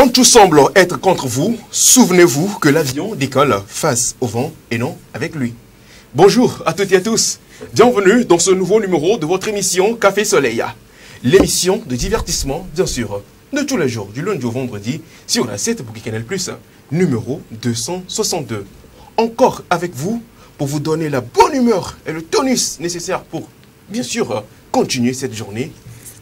Quand tout semble être contre vous, souvenez-vous que l'avion décolle face au vent et non avec lui. Bonjour à toutes et à tous. Bienvenue dans ce nouveau numéro de votre émission Café Soleil. L'émission de divertissement, bien sûr, de tous les jours, du lundi au vendredi, sur la 7 pour Canal+, numéro 262. Encore avec vous pour vous donner la bonne humeur et le tonus nécessaire pour, bien sûr, continuer cette journée.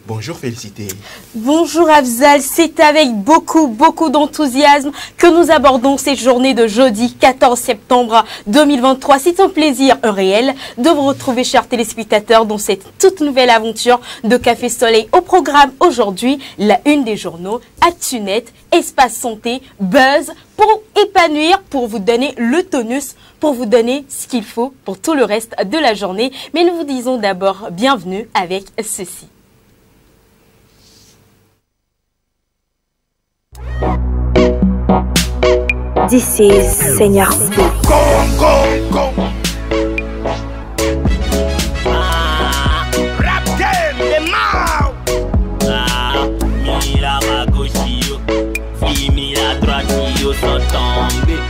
Bonjour Félicité. Bonjour Afzal, c'est avec beaucoup d'enthousiasme que nous abordons cette journée de jeudi 14 septembre 2023. C'est un plaisir réel de vous retrouver, chers téléspectateurs, dans cette toute nouvelle aventure de Café Soleil. Au programme aujourd'hui, la une des journaux, ActuNet, Espace Santé, Buzz, pour épanouir, pour vous donner le tonus, pour vous donner ce qu'il faut pour tout le reste de la journée. Mais nous vous disons d'abord bienvenue avec ceci. This is Seigneur P. Rap game, the mouth. Mira ma gauche, fille mira droite, sans tomber.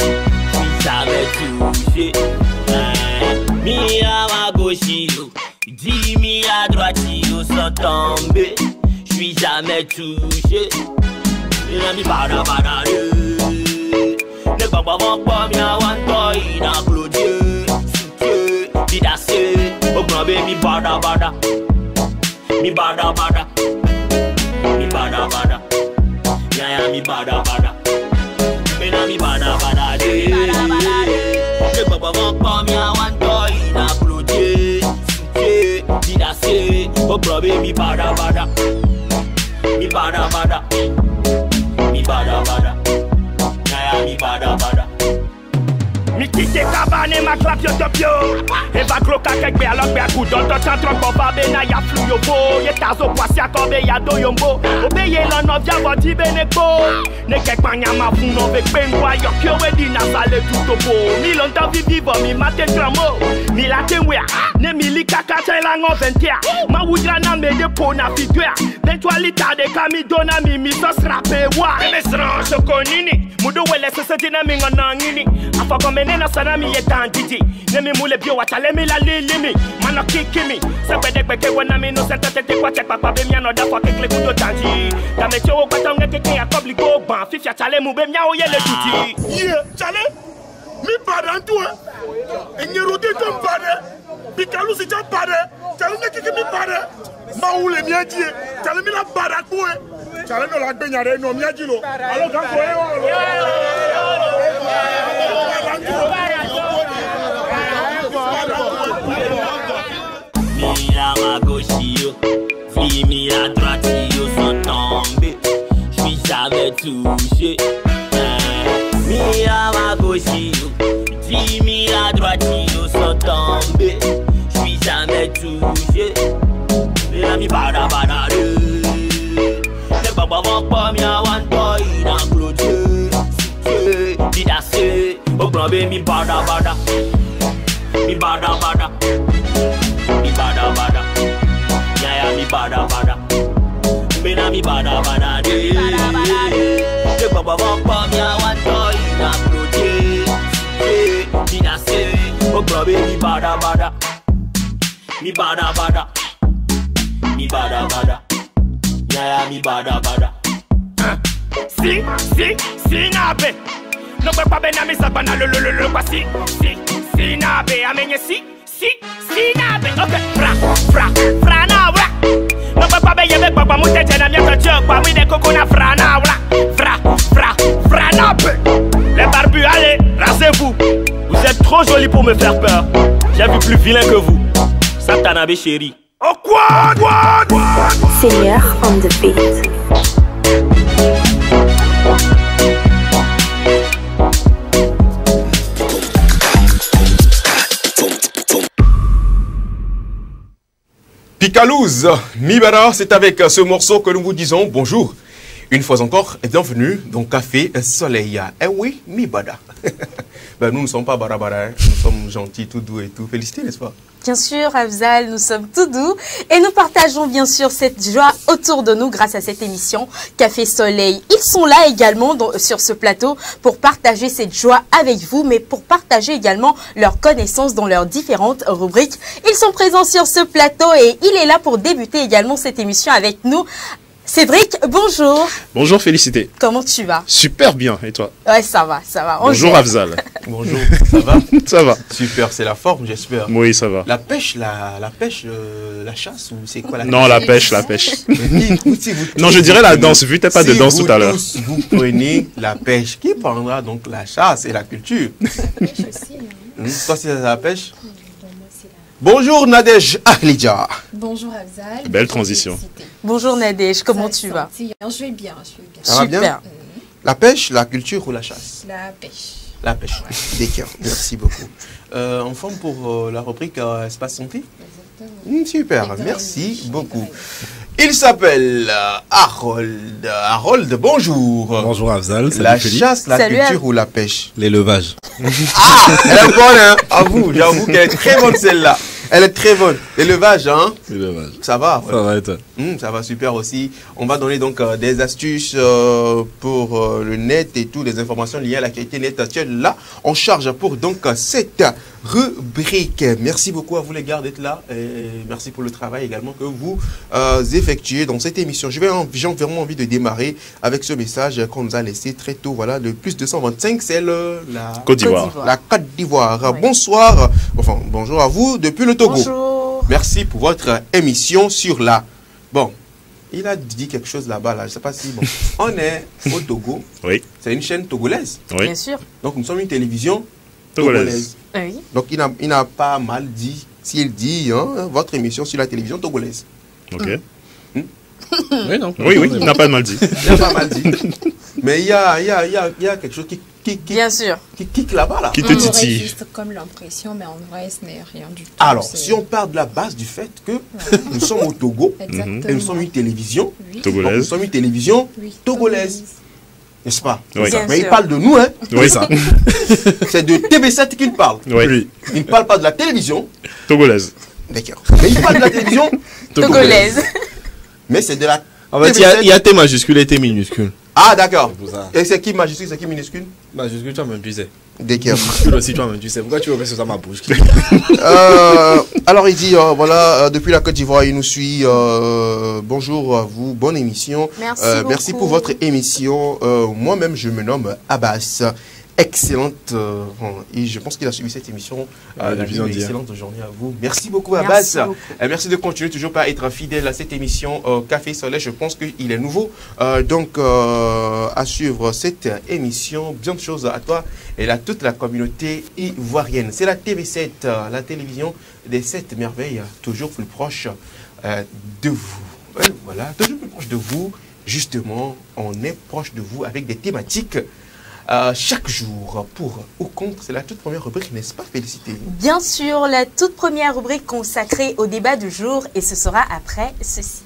Si j'avais touché. Mira ma gauche, dis mira droite, sans tomber. Je suis jamais touché. Mi bada bada ne baba baba mi awan toy na Claudieu Dieu didase o grand mi bada bada mi bada bada mi bada bada ya mi bada bada me na mi bada bada de ne baba baba mi awan toy na Claudieu Dieu didase o grand mi bada bada mi bada bada mi bada bada, yaya mi bada bada. Mi kite kabane ma clap yo top yo. E va kroka kek be alok be akou don to chantron ko ba be na ya flu yo bo. Ye tazo kwasi akobe ya do yombo. Obeye lan no via voti bene ko. Ne kek manya ma fun no vek pengwa yo kyo we di na sale tout bo. Mi lontan vi vivo mi maten tramo. Mi laten we ne mi li kaka la ngon ventia. Ma wudra na me de po na figure. Eventualita de kami dona mi sos rappe wa. Me sran so konini. Mudo wele se senti na mi ngonangini. Afa kome nena sana mi yetantiti. Nemi mule bio wachale mi la lilimi. Mano kikimi. Sebe dekbeke wana mi no senta tete kwa check papa be mi anoda fa kekle kudo tanji. Kame chowo kwa tonge keke ya public go ban. Fifia chale mu be mi a oye le tuti. Yeah, chale. Mi parantu Enyerude kom pade. Pikalu si chan pade. Chale ne kiki mi pade. Ma oule mi adie. Chale mi la barak boue. Chale no la gbenyare no mi adilo. Alo kanko Mira ma gauche yo, fille mira droite yo sans tomber. J'suis jamais touché. Mira ma gauche yo, dis mira droite yo sans tomber. J'suis jamais touché. Mira mi bada bada de. Ne baba baba mi awan toy na Claudieu didase. O grand mi bada bada. Mi bada bada. Mi bada bada, yaya mi bada bada, me na mi bada bada de. De baba baba mi awan toy na Claudieu didase. O grand mi bada bada, mi bada bada, mi bada bada, yaya mi bada bada. Si nabe, no pe pa be na mi sabana lo kwa si nabe amenye si nabe. Okay, fra na wra. No pe pa be ye be papa mu tete na mi atjo pa mi de koko na fra na wra. Fra nabe. Les barbus, allez, rasez-vous. Vous êtes trop jolis pour me faire peur. J'ai vu plus vilain que vous. Satanabe chéri. Oh quoi? Seigneur on the beat. Picalouz, Mibara, c'est avec ce morceau que nous vous disons bonjour. Une fois encore, bienvenue dans Café Soleil. Eh oui, Mibada. Ben, nous ne sommes pas barabara, hein. Nous sommes gentils, tout doux et tout. Félicité, n'est-ce pas? Bien sûr, Afzal, nous sommes tout doux et nous partageons bien sûr cette joie autour de nous grâce à cette émission Café Soleil. Ils sont là également sur ce plateau pour partager cette joie avec vous, mais pour partager également leurs connaissances dans leurs différentes rubriques. Ils sont présents sur ce plateau et il est là pour débuter également cette émission avec nous. Cédric, bonjour. Bonjour Félicité. Comment tu vas? Super bien, et toi? Ouais, ça va, ça va. Bonjour Afzal. Bonjour, ça va? Ça va. Super, c'est la forme, j'espère. Oui, ça va. La pêche, la chasse, ou c'est quoi la Non, la pêche, la pêche. Non, je si dirais la danse, vu que t'as pas de danse tout à l'heure. Si vous prenez la pêche, qui prendra donc la chasse et la culture? La pêche aussi. Toi, c'est la pêche? Bonjour Nadège Ahlidja. Bonjour Afzal. Belle transition. Bonjour Nadège, comment tu vas? Je vais bien, je vais bien. Ça va bien? Super. La pêche, la culture ou la chasse? La pêche. La pêche. D'accord, merci beaucoup. En forme pour la rubrique Espace Santé? Super, Exactement. merci beaucoup. Il s'appelle Harold. Harold, bonjour. Bonjour Afzal, salut La Félix. chasse, la Salut, culture ou la pêche? L'élevage. Ah, elle est bonne, hein? J'avoue qu'elle est très bonne celle-là. Elle est très bonne. L'élevage, hein? L'élevage. Ça va? Ouais. Ça va et toi? Ça va super aussi. On va donner donc des astuces pour le net et tout, des informations liées à la qualité net. Tu es là en charge pour donc cette rubrique. Merci beaucoup à vous les gars d'être là et merci pour le travail également que vous effectuez dans cette émission. J'ai vraiment envie de démarrer avec ce message qu'on nous a laissé très tôt. Voilà, le plus 225, c'est la Côte d'Ivoire. La Côte d'Ivoire. Oui. Bonsoir. Enfin, bonjour à vous depuis le Togo. Bonjour. Merci pour votre émission sur la... Bon, il a dit quelque chose là-bas, là. Je ne sais pas si... Bon, on est au Togo. Oui. C'est une chaîne togolaise. Oui. Bien sûr. Donc, nous sommes une télévision Togolaise. togolaise. Oui. Donc, il n'a pas mal dit, s'il dit, hein, votre émission sur la télévision togolaise. Ok. Oui, non. Oui, il n'a pas mal dit. Il n'a pas mal dit. Mais il y a quelque chose qui Bien sûr. kick là-bas, là. Qui te On aurait titille. juste comme l'impression, mais en vrai, ce n'est rien du tout. Alors, C'est- si on part de la base du fait que nous sommes au Togo Exactement. et nous sommes une télévision, Oui. donc nous Togolaise. sommes une télévision Oui. togolaise. N'est-ce pas? Oui. Bien Mais il sûr. parle de nous, hein. Oui, ça. C'est de TV7 qu'il parle. Oui. Il ne parle pas de la télévision. Togolaise. D'accord. Mais il parle de la télévision. Togolaise. Mais c'est de la En fait, TV7. il y a T majuscule et T minuscule. Ah, d'accord. C'est pour ça. Et c'est qui majuscule, c'est qui minuscule? Majuscule, tu vois même, tu sais. D'accord. Minuscule aussi, tu vois même, tu sais. Pourquoi tu veux que ce soit ma bouche? Alors il dit, voilà, depuis la Côte d'Ivoire, il nous suit. Bonjour à vous, bonne émission. Merci Merci beaucoup. pour votre émission. Moi-même, je me nomme Abbas. Excellente, et je pense qu'il a suivi cette émission. depuis un dia. Excellente journée à vous. Merci beaucoup, Merci Abbas. beaucoup. Merci de continuer toujours par être fidèle à cette émission Café Soleil. Je pense qu'il est nouveau. Donc, à suivre cette émission, bien de choses à toi et à toute la communauté ivoirienne. C'est la TV7, la télévision des 7 merveilles, toujours plus proche de vous. Ouais, voilà, toujours plus proche de vous. Justement, on est proche de vous avec des thématiques chaque jour. Pour ou contre, c'est la toute première rubrique, n'est-ce pas, Félicité? Bien sûr, la toute première rubrique consacrée au débat du jour et ce sera après ceci.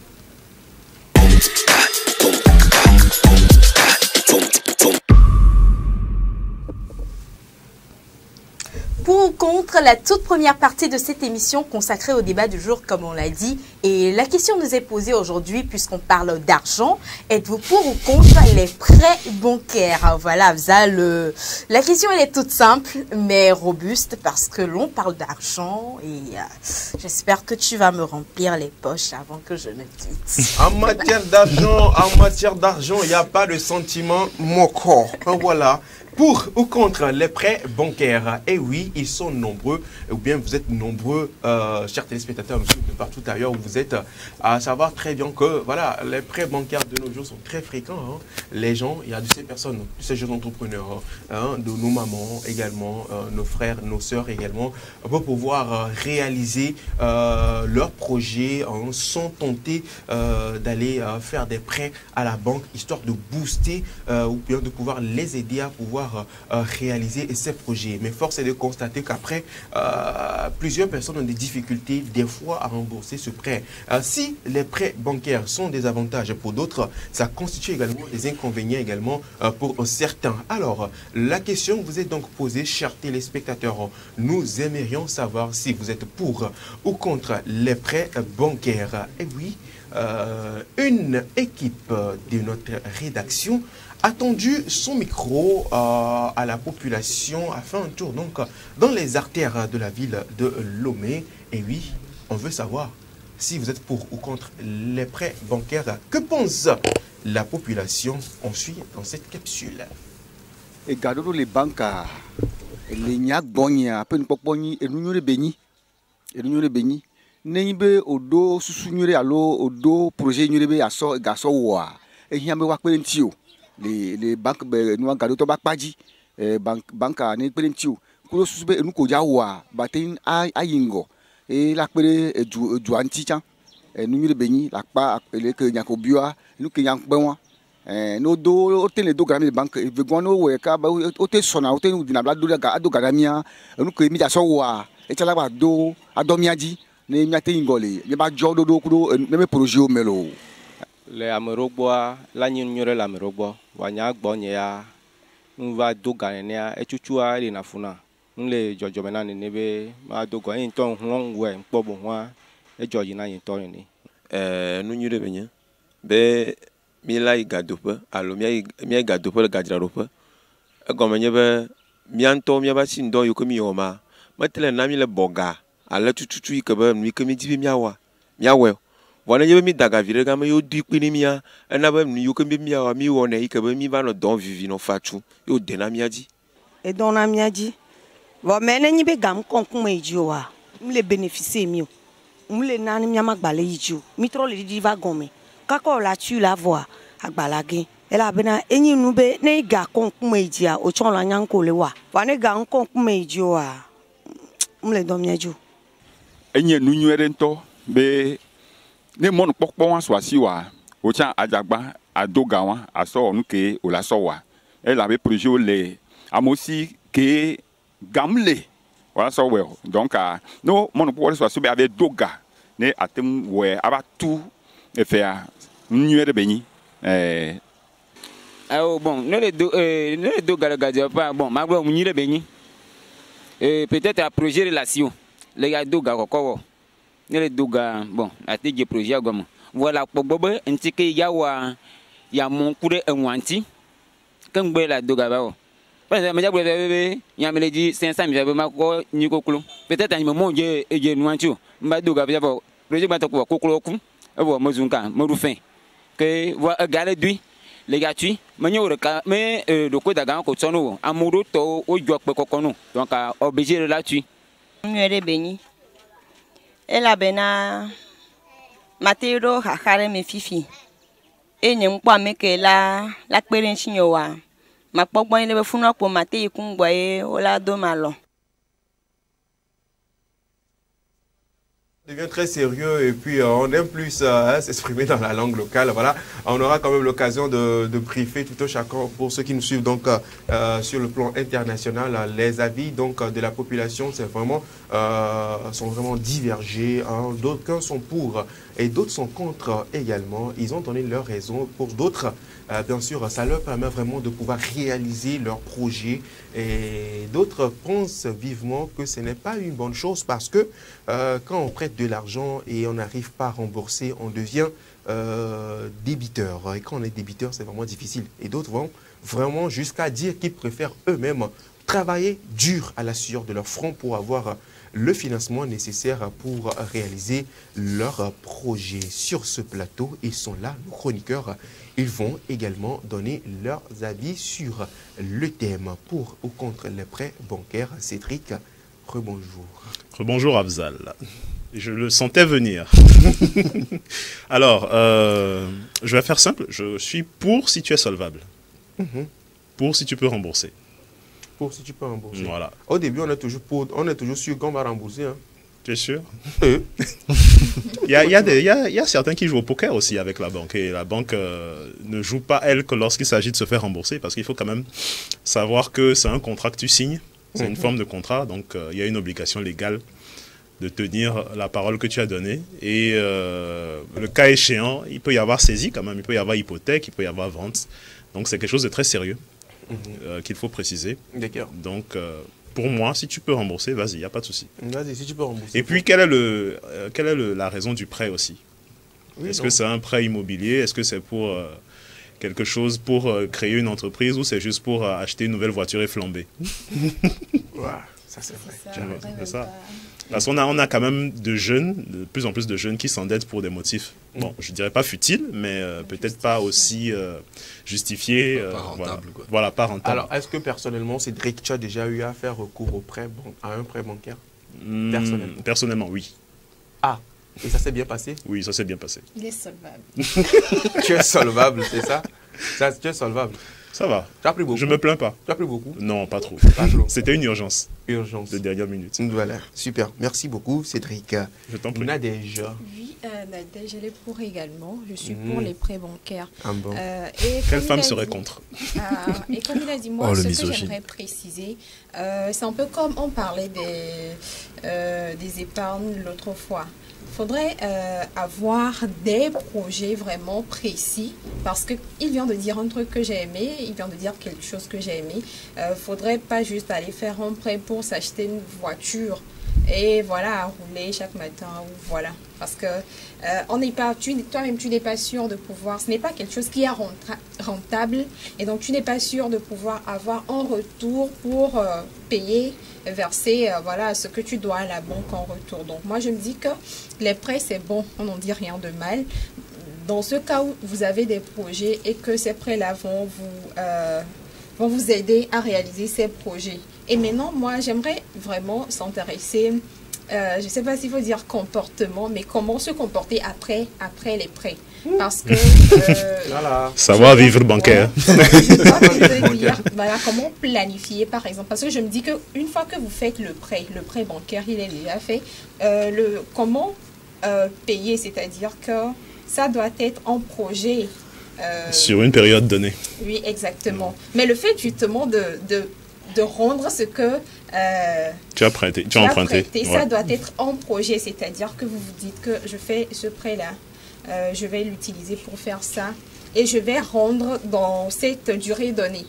Pour ou contre, la toute première partie de cette émission consacrée au débat du jour, comme on l'a dit. Et la question nous est posée aujourd'hui, puisqu'on parle d'argent. Êtes-vous pour ou contre les prêts bancaires? Voilà, Afzal, la question elle est toute simple, mais robuste, parce que l'on parle d'argent. Et j'espère que tu vas me remplir les poches avant que je ne quitte. En matière d'argent, il n'y a pas de sentiment mon corps. Voilà. Pour ou contre les prêts bancaires? Eh oui, ils sont nombreux, ou bien vous êtes nombreux, chers téléspectateurs, nous sommes de partout ailleurs où vous êtes, à savoir très bien que voilà, les prêts bancaires de nos jours sont très fréquents. Hein. Les gens, il y a de ces personnes, de ces jeunes entrepreneurs, hein, de nos mamans également, nos frères, nos sœurs également, pour pouvoir réaliser leurs projets, hein, sont tentés d'aller faire des prêts à la banque, histoire de booster ou bien de pouvoir les aider à pouvoir pouvoir réaliser ces projets. Mais force est de constater qu'après, plusieurs personnes ont des difficultés des fois à rembourser ce prêt. Si les prêts bancaires sont des avantages pour d'autres, ça constitue également des inconvénients également pour certains. Alors, la question vous est donc posée, chers téléspectateurs. Nous aimerions savoir si vous êtes pour ou contre les prêts bancaires. Et oui, une équipe de notre rédaction a tendu son micro à la population, a fait un tour donc dans les artères de la ville de Lomé. Et oui, on veut savoir si vous êtes pour ou contre les prêts bancaires. Que pense la population? On suit dans cette capsule. Et gardons les banques, les niaques bonnes, à peine pour bonnes, et nous les bénis. Et nous les bénis. N'ayez au dos, sous-sougnuré à l'eau, au dos, projet nuré à so, gasso wa. Et il y a un peu les banques, nous avons gardé au bakpaji, banque à Nepelentio. Nous avons nous kojawa, batin à Yingo. Et la pere du anticha. Nous les bénis, la pa, les que Yakobua, nous qui yank bon. No do oten le do grammy de banque e vegono we ka ba oten sona oten u dinabla do ga ado garamia nu ko mi ja so wa e chala ba do adomiaji ne miate ngole ye ba jo do ku me projet o melo le amerogbo la nyure la amerogbo wa nya gbo nya ya nu va do ganenia e chuchua le na funa nle jojo mena ne be ma do go yin ton hon we npo bo ho e joji na yin ton ni nu nyure be nya be mila igadope alo mia igadope le gadrarope egome be mianto mia ba si ndo yo komi yoma matele na mi le boga ale tututu ikebe mi kemi dibi miawa miawe wona ye mi daga vire ga me yo du pini mia na be mi yo kemi miawa mi wona ikebe mi ba no don vivi no fatu yo de na miaji e don na miaji wo mene nyi be gam konkun eji o wa mi le bénéficier mi o mi le na ni mi amagbale yiji o mi tro le di va gome kako la tu la voix agbalage ela bena enyi nube ne ga konkun ejia o chon la nyanko le wa wa ne ga konkun eji o wa mle do miaju enyi nu nyere nto be ne mon pokpo wan so asi wa o cha ajagba adoga wan aso nke o la so wa ela be projet o le amosi ke gamle wala so we donc no mon pokpo so asi be avec doga ne atem we aba tout e faire nuere beni bon ne le do garagadia pas bon ma gbo nuere beni peut-être à projet relation les gars do ga kokko ne le do ga bon a te projet agom voilà gbogbo nti ke yawa ya mon kure enwanti kan gbe la do ga ba o parce que me ja bebe ya me le di 500 000 ma ko ni kokulu peut-être à moment je nuanti mba do ga ba projet ba to ko kokulu ku e bo mozunka mo rufin que voilà gale dui les gars tu manyo reka mais le ko daga ko tsono amuro to o jo pe kokonu donc obligé là tu nyere beni ela bena matero hakare me fifi enye mkpa meke la pere nchinyo wa makpogbo ile be funu po mate ikungwa e ola do malo. Devient très sérieux et puis on aime plus s'exprimer dans la langue locale. Voilà, on aura quand même l'occasion de briefer tout un chacun pour ceux qui nous suivent donc sur le plan international. Les avis donc de la population sont vraiment divergés. Hein. D'autres sont pour et d'autres sont contre également. Ils ont donné leurs raisons. Pour d'autres, bien sûr, ça leur permet vraiment de pouvoir réaliser leurs projets. Et d'autres pensent vivement que ce n'est pas une bonne chose parce que quand on prête de l'argent et on n'arrive pas à rembourser, on devient débiteur. Et quand on est débiteur, c'est vraiment difficile. Et d'autres vont vraiment jusqu'à dire qu'ils préfèrent eux-mêmes travailler dur à la sueur de leur front pour avoir le financement nécessaire pour réaliser leur projet. Sur ce plateau, ils sont là, nos chroniqueurs. Ils vont également donner leurs avis sur le thème pour ou contre les prêts bancaires. Cédric, rebonjour. Rebonjour Afzal. Je le sentais venir. Alors, je vais faire simple. Je suis pour si tu es solvable. Pour si tu peux rembourser. Pour si tu peux rembourser. Voilà. Au début, on est toujours sûr qu'on va rembourser. Hein. Tu es sûr? Il y a certains qui jouent au poker aussi avec la banque. Et la banque ne joue pas, elle, que lorsqu'il s'agit de se faire rembourser. Parce qu'il faut quand même savoir que c'est un contrat que tu signes. C'est une forme de contrat. Donc, il y a une obligation légale de tenir la parole que tu as donnée. Et le cas échéant, il peut y avoir saisie quand même. Il peut y avoir hypothèque, il peut y avoir vente. Donc, c'est quelque chose de très sérieux qu'il faut préciser. D'accord. Donc, pour moi, si tu peux rembourser, vas-y, il n'y a pas de souci. Vas-y, si tu peux rembourser. Et puis, quelle est la raison du prêt aussi? Est-ce que c'est un prêt immobilier? Est-ce que c'est pour quelque chose pour créer une entreprise ou c'est juste pour acheter une nouvelle voiture et flamber? Ça c'est vrai. C'est ça. Parce qu'on a quand même de plus en plus de jeunes qui s'endettent pour des motifs, bon, je dirais pas futiles, mais peut-être pas aussi justifiés. Pas rentable, quoi. Voilà, pas rentable. Alors, est-ce que personnellement, Cédric, tu as déjà eu à faire recours à un prêt bancaire? Personnellement, oui. Ah, et ça s'est bien passé? Oui, ça s'est bien passé. Il est solvable. Tu es solvable, c'est ça? Tu es solvable. Ça va. Tu as pris beaucoup? Je me plains pas. Tu as pris beaucoup? Non, pas trop. C'était une urgence. Urgence. De dernière minute. Voilà, super. Merci beaucoup, Cédric. Je t'en prie. Nadège. Oui, Nadège, elle est pour également. Je suis pour les prêts bancaires. Ah bon. Quelle femme serait contre? Et comme il a dit, moi, ce que j'aimerais préciser, c'est un peu comme on parlait des épargnes l'autre fois. Il faudrait avoir des projets vraiment précis parce qu'il vient de dire un truc que j'ai aimé, il vient de dire quelque chose que j'ai aimé. Il ne faudrait pas juste aller faire un prêt pour s'acheter une voiture et voilà, rouler chaque matin ou voilà. Parce que on n'est pas, toi-même tu n'es pas sûr de pouvoir, ce n'est pas quelque chose qui est rentable et donc tu n'es pas sûr de pouvoir avoir un retour pour payer, verser voilà, ce que tu dois à la banque en retour. Donc moi je me dis que les prêts c'est bon, on n'en dit rien de mal. Dans ce cas où vous avez des projets et que ces prêts-là vont vous aider à réaliser ces projets. Et maintenant, moi, j'aimerais vraiment s'intéresser, je ne sais pas s'il faut dire comportement, mais comment se comporter après les prêts. Parce que... savoir vivre bancaire. Voilà, comment planifier, par exemple. Parce que je me dis qu'une fois que vous faites le prêt bancaire, il est déjà fait. Comment payer, c'est-à-dire que ça doit être en projet. Sur une période donnée. Oui, exactement. Mais le fait justement de rendre ce que tu as emprunté. Ça doit être en projet, c'est-à-dire que vous vous dites que je fais ce prêt-là, je vais l'utiliser pour faire ça et je vais rendre dans cette durée donnée.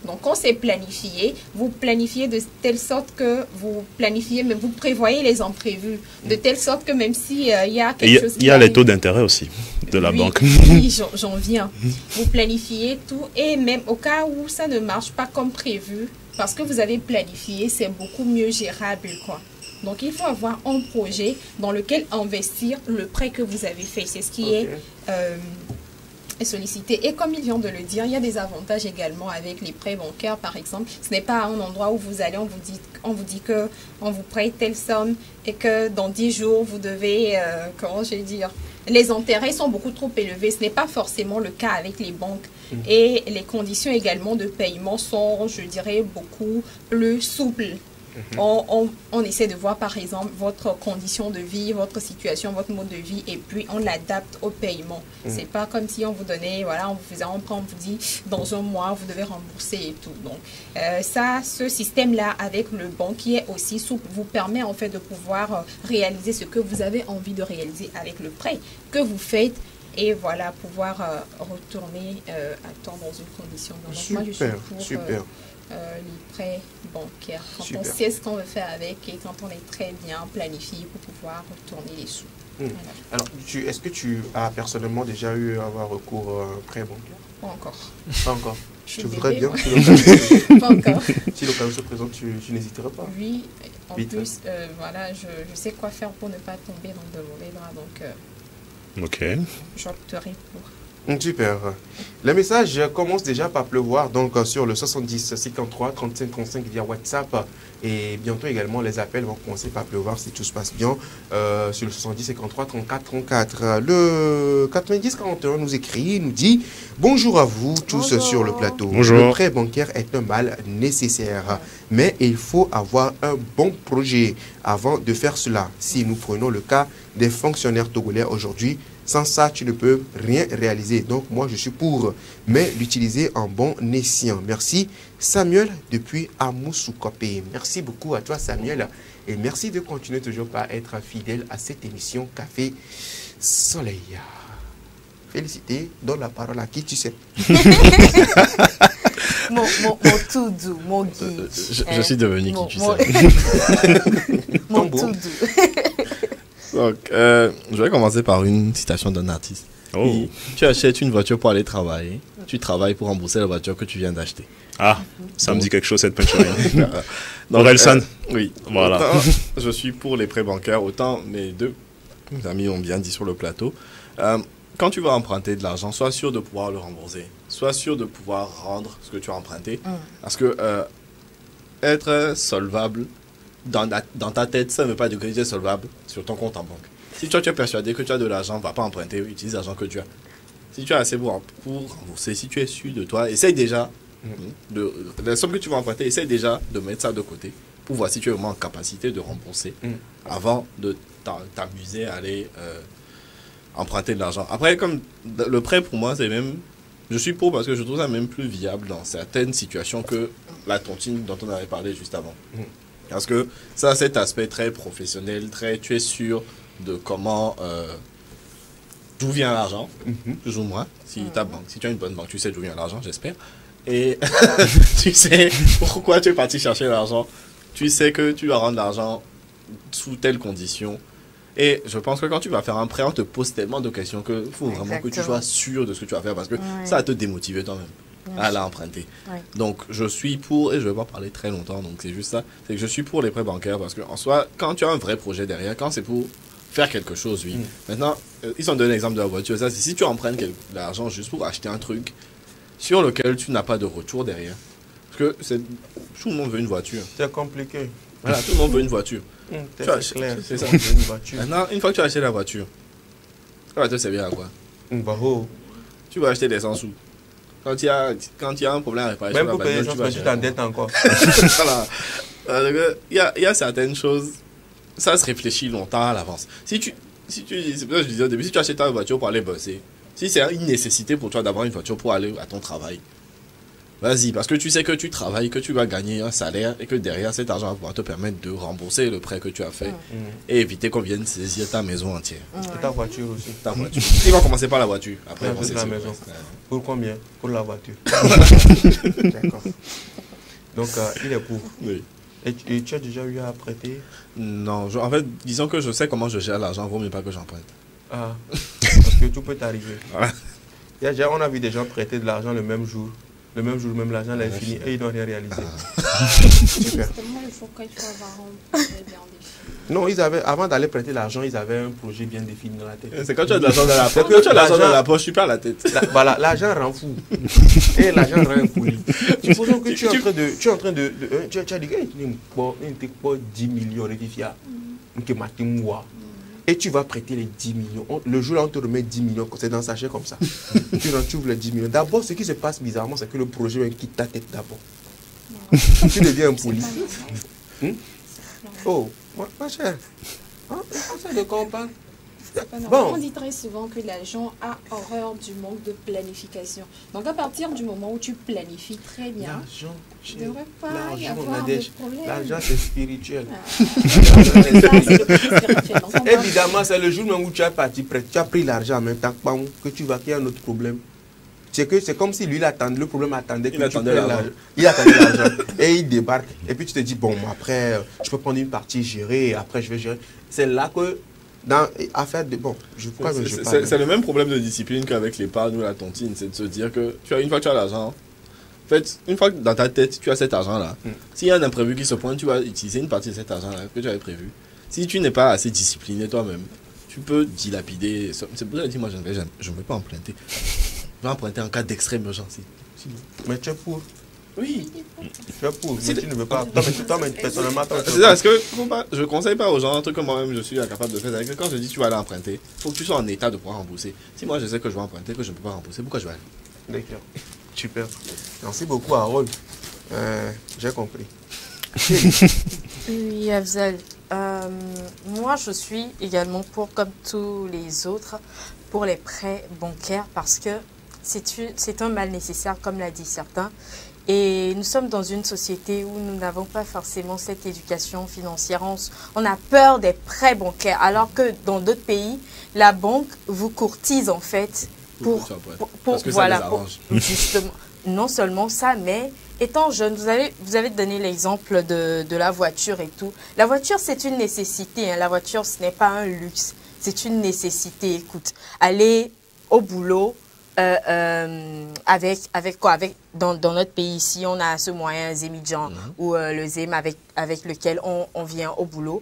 Donc, quand c'est planifié, vous planifiez de telle sorte que vous planifiez, mais vous prévoyez les imprévus, de telle sorte que même s'il y a quelque chose qui il y a les taux d'intérêt aussi de la banque. Oui, j'en viens. Vous planifiez tout et même au cas où ça ne marche pas comme prévu, parce que vous avez planifié, c'est beaucoup mieux gérable, quoi. Donc, il faut avoir un projet dans lequel investir le prêt que vous avez fait. C'est ce qui est sollicité. Et comme il vient de le dire, il y a des avantages également avec les prêts bancaires, par exemple. Ce n'est pas un endroit où vous allez, on vous dit que on vous prête telle somme et que dans 10 jours, vous devez, comment je vais dire, les intérêts sont beaucoup trop élevés. Ce n'est pas forcément le cas avec les banques. Et les conditions également de paiement sont, je dirais, beaucoup plus souples. On essaie de voir par exemple votre condition de vie, votre situation, votre mode de vie et puis on l'adapte au paiement. C'est pas comme si on vous donnait, voilà, on vous faisait un prêt, on vous dit dans un mois vous devez rembourser et tout. Donc ce système-là avec le banquier aussi souple vous permet en fait de pouvoir réaliser ce que vous avez envie de réaliser avec le prêt que vous faites. Et voilà, pouvoir retourner à temps dans une condition. Donc moi je suis pour les prêts bancaires, quand on sait ce qu'on veut faire avec et quand on est très bien planifié pour pouvoir retourner les sous. Voilà. Alors, est-ce que tu as personnellement déjà eu à avoir recours à un prêt bancaire? Pas encore. Pas encore. Tu voudrais bien. Pas encore. Si l'occasion se présente, tu n'hésiteras pas. Oui, en plus, voilà, je sais quoi faire pour ne pas tomber dans de mauvais draps, donc ok. j'opterai pour. Super. Les messages commencent déjà par pleuvoir donc sur le 70 53 35 35 via WhatsApp et bientôt également les appels vont commencer par pleuvoir si tout se passe bien sur le 70 53 34 34. Le 90 41 nous écrit, nous dit bonjour à vous tous sur le plateau. Bonjour. Le prêt bancaire est un mal nécessaire, mais il faut avoir un bon projet avant de faire cela. Si nous prenons le cas des fonctionnaires togolais aujourd'hui, sans ça, tu ne peux rien réaliser. Donc, moi, je suis pour, mais l'utiliser en bon escient. Merci, Samuel, depuis Amoussoukope. Merci beaucoup à toi, Samuel. Et merci de continuer toujours par être fidèle à cette émission Café Soleil. Félicité, donne la parole à qui tu sais. mon tout doux, mon guide. Je suis devenu qui tu sais. Mon tout doux. Donc, je vais commencer par une citation d'un artiste. Oh. Tu achètes une voiture pour aller travailler, tu travailles pour rembourser la voiture que tu viens d'acheter. Ah, ça me dit quelque chose cette punchline. Donc, Orelsan. Oui, voilà. Autant, je suis pour les prêts bancaires, autant mes deux amis ont bien dit sur le plateau. Quand tu vas emprunter de l'argent, sois sûr de pouvoir le rembourser. Sois sûr de pouvoir rendre ce que tu as emprunté. Parce que être solvable, dans ta tête, ça ne veut pas dire que tu es solvable sur ton compte en banque. Si toi tu es persuadé que tu as de l'argent, ne va pas emprunter, utilise l'argent que tu as. Si tu as assez pour rembourser, si tu es sûr de toi, essaye déjà, la somme que tu vas emprunter, essaye déjà de mettre ça de côté pour voir si tu es vraiment en capacité de rembourser avant de t'amuser à aller emprunter de l'argent. Après, comme le prêt pour moi, c'est même... Je suis pour parce que je trouve ça même plus viable dans certaines situations que la tontine dont on avait parlé juste avant. Parce que ça, cet aspect très professionnel, tu es sûr de comment, d'où vient l'argent, plus ou moins. Si ta banque, si tu as une bonne banque, tu sais d'où vient l'argent, j'espère. Et tu sais pourquoi tu es parti chercher l'argent. Tu sais que tu vas rendre l'argent sous telles conditions. Et je pense que quand tu vas faire un prêt, on te pose tellement de questions qu'il faut vraiment que tu sois sûr de ce que tu vas faire parce que ça va te démotiver toi-même à l'emprunter. Donc je suis pour, et je ne vais pas parler très longtemps, donc c'est juste ça, c'est que je suis pour les prêts bancaires parce qu'en soi, quand tu as un vrai projet derrière, quand c'est pour faire quelque chose, oui. Maintenant, ils ont donné l'exemple de la voiture, ça c'est si tu empruntes de l'argent juste pour acheter un truc sur lequel tu n'as pas de retour derrière. Parce que tout le monde veut une voiture. C'est compliqué. Voilà, tout le monde veut une voiture. C'est clair, c'est ça. Une voiture. Maintenant, une fois que tu as acheté la voiture, ça va te servir à quoi? Tu vas acheter des 100 sous. Quand il y a un problème à réparer, même pour payer les gens, tu t'endettes encore. Voilà. Il y a certaines choses, ça se réfléchit longtemps à l'avance. C'est pour ça que je disais au début, si tu achètes ta voiture pour aller bosser, si c'est une nécessité pour toi d'avoir une voiture pour aller à ton travail, vas-y, parce que tu sais que tu travailles, que tu vas gagner un salaire et que derrière cet argent va pouvoir te permettre de rembourser le prêt que tu as fait et éviter qu'on vienne saisir ta maison entière. Et ta voiture aussi. Ta voiture. Il va commencer par la voiture. Après, on va la maison. Pour combien? Pour la voiture. D'accord. Donc, il est pour. Oui. Et tu as déjà eu à prêter? Non, en fait, disons que je sais comment je gère l'argent, vaut mieux pas que j'emprunte. Ah, parce que tout peut t'arriver. Voilà. On a vu des gens prêter de l'argent le même jour. Le même jour, même l'argent est fini et ils n'ont rien réalisé. Super. Il faut avoir un projet bien défini. Non, avant d'aller prêter l'argent, ils avaient un projet bien défini dans la tête. C'est quand tu as de l'argent dans la poche. Quand tu as de l'argent dans la poche, tu perds la tête. Voilà, l'argent rend fou. Et l'argent rend impoli. Supposons que tu es en train de. Tu as dit que tu n'as pas 10 millions de fiat. Et tu vas prêter les 10 millions. Le jour-là, on te remet 10 millions. C'est dans un sachet comme ça. Tu ouvres les 10 millions. D'abord, ce qui se passe bizarrement, c'est que le projet quitte ta tête d'abord. Tu deviens impoli. Oh, ma chère. Ça ne comprend pas. Bon. On dit très souvent que l'argent a horreur du manque de planification. Donc à partir du moment où tu planifies très bien, il ne devrait pas y avoir de problème. L'argent c'est spirituel. Évidemment, c'est le jour même où tu as parti prêt, tu as pris l'argent en même temps que tu vois qu'il y a un autre problème. C'est comme si lui le problème attendait que tu prennes l'argent. Il attendait l'argent et il débarque. Et puis tu te dis, bon, après, je peux prendre une partie, gérer, et après je vais gérer. C'est là que dans affaire de c'est le même problème de discipline qu'avec l'épargne ou la tontine, c'est de se dire que une fois que tu as l'argent, en fait, une fois que dans ta tête tu as cet argent là, s'il y a un imprévu qui se pointe, tu vas utiliser une partie de cet argent là que tu avais prévu. Si tu n'es pas assez discipliné toi-même, tu peux dilapider. C'est pour ça que je dis, moi je ne vais pas emprunter. Je vais emprunter en cas d'extrême urgence. Mais tu es pour? Oui. Tu es pour, mais tu ne veux pas. Toi, mais personnellement, c'est ça, parce que je ne conseille pas aux gens un truc que moi-même je suis incapable de faire. C'est que quand je dis tu vas aller emprunter, il faut que tu sois en état de pouvoir rembourser. Si moi je sais que je vais emprunter, que je ne peux pas rembourser, pourquoi je vais aller? D'accord. Super. Merci beaucoup, Harold. J'ai compris. Oui, Afzal. Moi, je suis également pour, comme tous les autres, pour les prêts bancaires parce que c'est un mal nécessaire, comme l'a dit certains. Et nous sommes dans une société où nous n'avons pas forcément cette éducation financière. On a peur des prêts bancaires, alors que dans d'autres pays, la banque vous courtise en fait pour voilà, justement. Non seulement ça, mais étant jeune, vous avez donné l'exemple de la voiture et tout. La voiture, c'est une nécessité. Hein. La voiture, ce n'est pas un luxe. C'est une nécessité. Écoute, aller au boulot, avec quoi? Dans notre pays ici, on a ce moyen Zemidjan ou le Zem avec lequel on vient au boulot.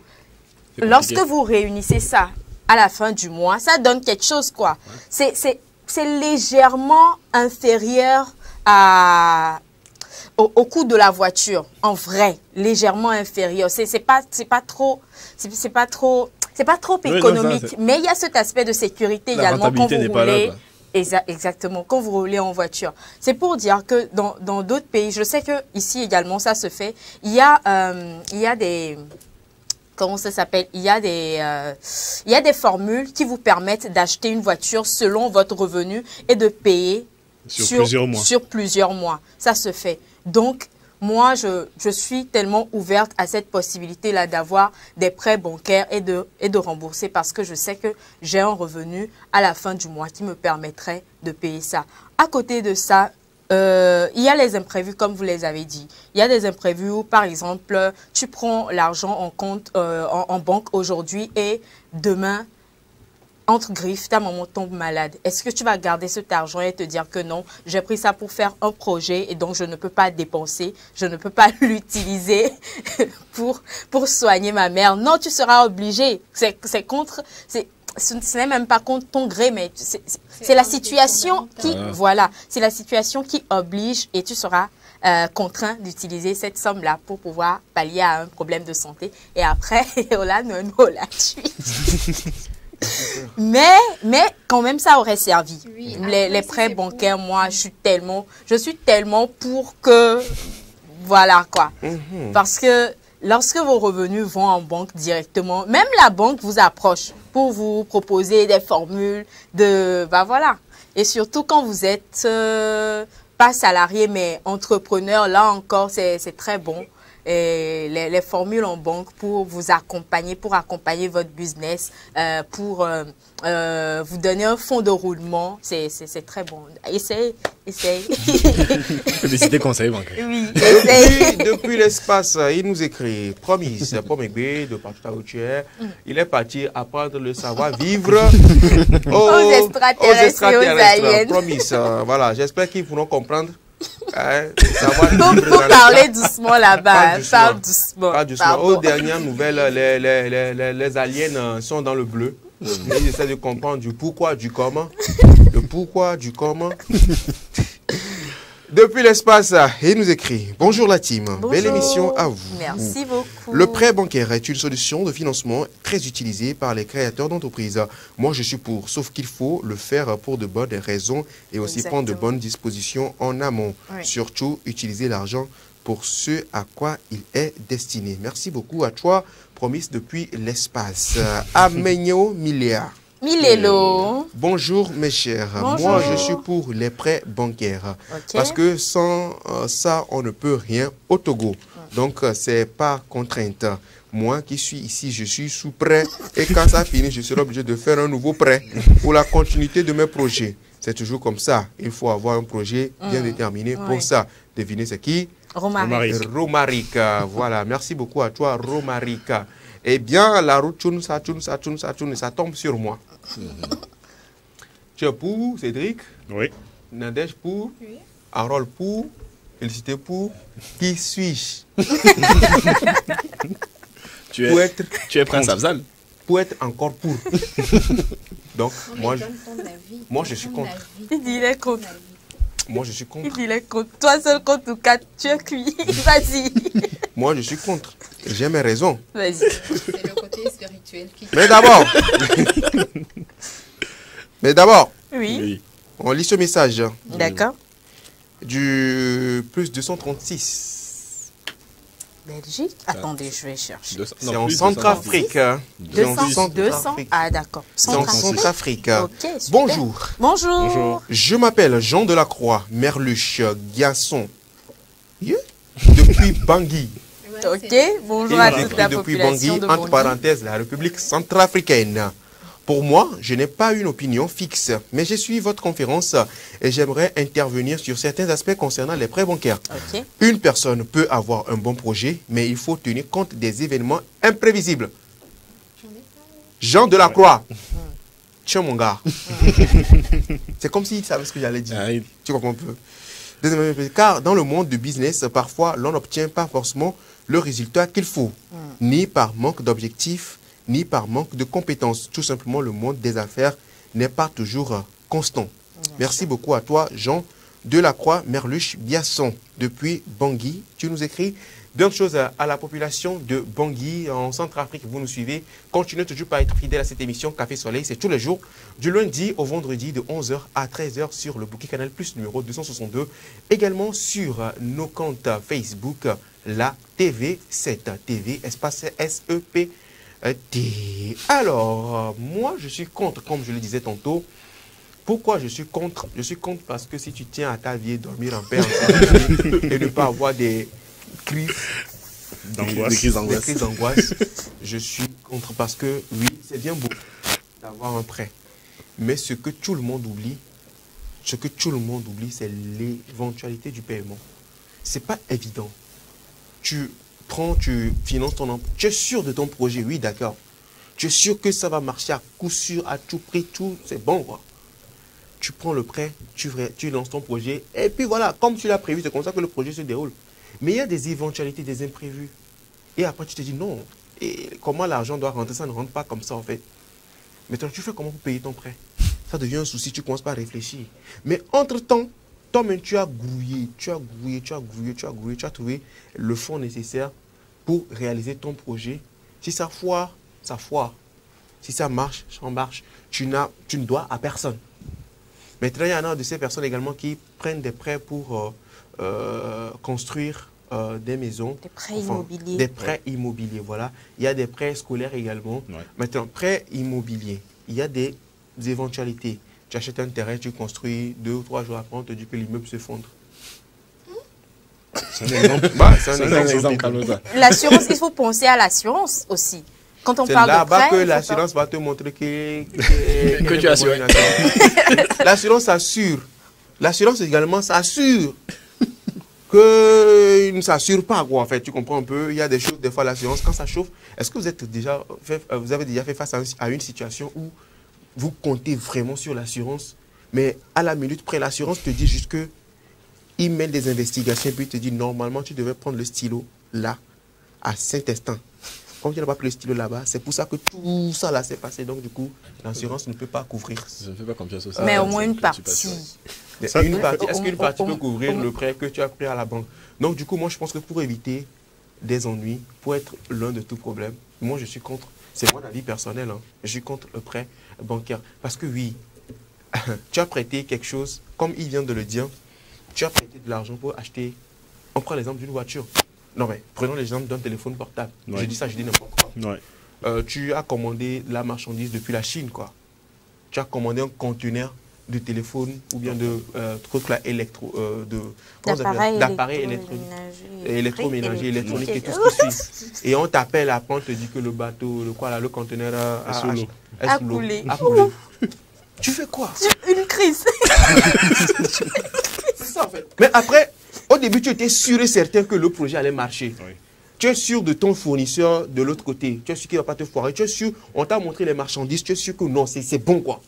Lorsque vous réunissez ça à la fin du mois, ça donne quelque chose, quoi. Ouais. C'est légèrement inférieur au coût de la voiture, en vrai, légèrement inférieur. C'est pas trop économique, oui, non, mais il y a cet aspect de sécurité également quand vous roulez. Exactement, quand vous roulez en voiture. C'est pour dire que dans d'autres pays, je sais que ici également ça se fait. Il y a des comment ça s'appelle? Il y a des formules qui vous permettent d'acheter une voiture selon votre revenu et de payer sur plusieurs mois. Ça se fait. Donc, moi, je suis tellement ouverte à cette possibilité-là d'avoir des prêts bancaires et de rembourser parce que je sais que j'ai un revenu à la fin du mois qui me permettrait de payer ça. À côté de ça, il y a les imprévus, comme vous les avez dit. Il y a des imprévus où, par exemple, tu prends l'argent en compte en banque aujourd'hui et demain, entre griffes, ta maman tombe malade. Est-ce que tu vas garder cet argent et te dire que non, j'ai pris ça pour faire un projet et donc je ne peux pas dépenser, je ne peux pas l'utiliser pour soigner ma mère? Non, tu seras obligé. C'est contre... Ce n'est même pas contre ton gré, mais c'est la situation qui, voilà, c'est la situation qui oblige et tu seras contraint d'utiliser cette somme-là pour pouvoir pallier à un problème de santé. Et après, mais quand même, ça aurait servi. Oui, les prêts bancaires, moi, je suis tellement pour que, voilà quoi. Parce que lorsque vos revenus vont en banque directement, même la banque vous approche pour vous proposer des formules voilà. Et surtout quand vous êtes pas salarié mais entrepreneur, là encore c'est très bon. Et les formules en banque pour vous accompagner, pour accompagner votre business, pour vous donner un fonds de roulement, c'est très bon. Essaye. Publicité conseil bancaire. Oui, essaye. Depuis l'espace, il nous écrit, promis, c'est pas Megbe de Pachtaoutier. Il est parti apprendre le savoir-vivre aux extraterrestres et aux aliens. Promis, voilà, j'espère qu'ils pourront comprendre. Faut parler doucement là-bas. Parle doucement. Pas doucement. Aux dernières nouvelles, les aliens sont dans le bleu. Ils essaient de comprendre du pourquoi, du comment. Le pourquoi, du comment. Depuis l'espace, il nous écrit: bonjour la team, bonjour. Belle émission à vous. Merci beaucoup. Le prêt bancaire est une solution de financement très utilisée par les créateurs d'entreprises. Moi, je suis pour, sauf qu'il faut le faire pour de bonnes raisons et aussi prendre de bonnes dispositions en amont. Oui. Surtout, utiliser l'argent pour ce à quoi il est destiné. Merci beaucoup à toi, Promis depuis l'espace. Amenyo Milliard. Milelo. Bonjour mes chers. Bonjour. Moi je suis pour les prêts bancaires. Parce que sans ça on ne peut rien au Togo. Donc c'est pas contrainte. Moi qui suis ici, je suis sous prêt et quand ça finit, je serai obligé de faire un nouveau prêt pour la continuité de mes projets. C'est toujours comme ça. Il faut avoir un projet bien déterminé pour ça. Devinez c'est qui? Romarika. Voilà, merci beaucoup à toi Romarika. Eh bien, la route tourne, ça tombe sur moi. Tu es pour, Cédric? Oui. Nadège pour? Oui. Harold pour? Félicité pour? Qui suis-je? Tu es Prince Afzal? pour être encore pour. Donc, moi, je suis contre. Il dit il est contre. Moi, je suis contre. Il dit il est contre. Toi seul contre 4, tu es cuit. Vas-y. Moi, je suis contre. J'ai mes raisons. Vas-y. C'est le côté spirituel qui... Mais d'abord, oui. On lit ce message. D'accord. Du plus 236. Belgique. Attendez, je vais chercher. C'est en Centrafrique. 200. Ah, d'accord. C'est en Centrafrique. Ok, super. Bonjour. Bonjour. Je m'appelle Jean Delacroix, Merluche, Gasson. Depuis Bangui. Ok, bonjour à toute la depuis population Bangui, de entre Bangui. parenthèses, la République centrafricaine. Pour moi, je n'ai pas une opinion fixe, mais je suis votre conférence et j'aimerais intervenir sur certains aspects concernant les prêts bancaires. Ok. Une personne peut avoir un bon projet, mais il faut tenir compte des événements imprévisibles. Jean Delacroix. Tiens, mon gars. C'est comme s'il savait ce que j'allais dire. Tu comprends un peu? Car dans le monde du business, parfois, l'on n'obtient pas forcément le résultat qu'il faut, ni par manque d'objectifs, ni par manque de compétences. Tout simplement, le monde des affaires n'est pas toujours constant. Merci beaucoup à toi, Jean Delacroix, Merluche, Biasson, depuis Bangui. Tu nous écris deux choses à la population de Bangui, en Centrafrique. Vous nous suivez. Continuez toujours par être fidèle à cette émission Café Soleil. C'est tous les jours, du lundi au vendredi, de 11h à 13h sur le bouquet Canal Plus numéro 262. Également sur nos comptes Facebook, la TV, cette TV, espace SEP. Alors, moi, je suis contre, comme je le disais tantôt. Pourquoi je suis contre? Je suis contre parce que si tu tiens à ta vie et dormir en paix et ne pas avoir des crises d'angoisse, je suis contre parce que, oui, c'est bien beau d'avoir un prêt. Mais ce que tout le monde oublie, c'est l'éventualité du paiement. C'est pas évident. Tu finances ton emploi. Tu es sûr de ton projet, oui, d'accord. Tu es sûr que ça va marcher à coup sûr, à tout prix, tout, c'est bon, quoi. Tu prends le prêt, tu lances ton projet, et puis voilà, comme tu l'as prévu, c'est comme ça que le projet se déroule. Mais il y a des éventualités, des imprévus. Et après, tu te dis non, et comment l'argent doit rentrer, ça ne rentre pas comme ça, en fait. Maintenant, tu fais comment pour payer ton prêt? Ça devient un souci, tu commences pas à réfléchir. Mais entre-temps, toi-même, tu as grouillé, tu as trouvé le fonds nécessaire pour réaliser ton projet. Si ça foire, ça foire. Si ça marche, ça marche. Tu ne dois à personne. Maintenant, il y en a de ces personnes également qui prennent des prêts pour construire des maisons. Des prêts immobiliers. Des prêts immobiliers, voilà. Il y a des prêts scolaires également. Ouais. Maintenant, prêts immobiliers, il y a des éventualités. Tu achètes un terrain, tu construis 2 ou 3 jours après, on te dit que l'immeuble s'effondre. C'est un exemple. C'est un exemple. L'assurance, il faut penser à l'assurance aussi. Quand on parle de prêt, c'est là-bas que l'assurance va te montrer que tu as assuré. L'assurance assure. L'assurance également s'assure qu'il ne s'assure pas, quoi. En fait, tu comprends un peu. Il y a des choses, des fois, l'assurance, quand ça chauffe, est-ce que vous avez déjà fait face à une situation où vous comptez vraiment sur l'assurance, mais à la minute près, l'assurance te dit juste que il mène des investigations, puis il te dit normalement tu devais prendre le stylo là, à Saint-Estin. Comme tu n'as pas pris le stylo là-bas, c'est pour ça que tout ça là s'est passé. Donc du coup, l'assurance ne peut pas couvrir. Je ne fais pas confiance aussi. Mais au moins une partie. Est-ce qu'une partie peut couvrir le prêt que tu as pris à la banque? Donc du coup, moi je pense que pour éviter des ennuis, pour être l'un de tous problèmes, moi je suis contre. C'est mon avis personnel, hein. Je suis contre le prêt bancaire. Parce que oui, tu as prêté quelque chose, comme il vient de le dire, tu as prêté de l'argent pour acheter, on prend l'exemple d'une voiture. Non mais, prenons l'exemple d'un téléphone portable. Ouais. Je dis ça, je dis n'importe quoi. Ouais. Tu as commandé la marchandise depuis la Chine, quoi. Tu as commandé un conteneur de téléphone ou bien de trucs là, d'appareils électroménagers, électroniques et tout ce qui suit. Et on t'appelle après, on te dit que le bateau, le conteneur a coulé. Tu fais quoi? Une crise. C'est ça en fait. Mais après, au début, tu étais sûr et certain que le projet allait marcher. Oui. Tu es sûr de ton fournisseur de l'autre côté. Tu es sûr qu'il ne va pas te foirer. Tu es sûr, on t'a montré les marchandises. Tu es sûr que non, c'est bon quoi.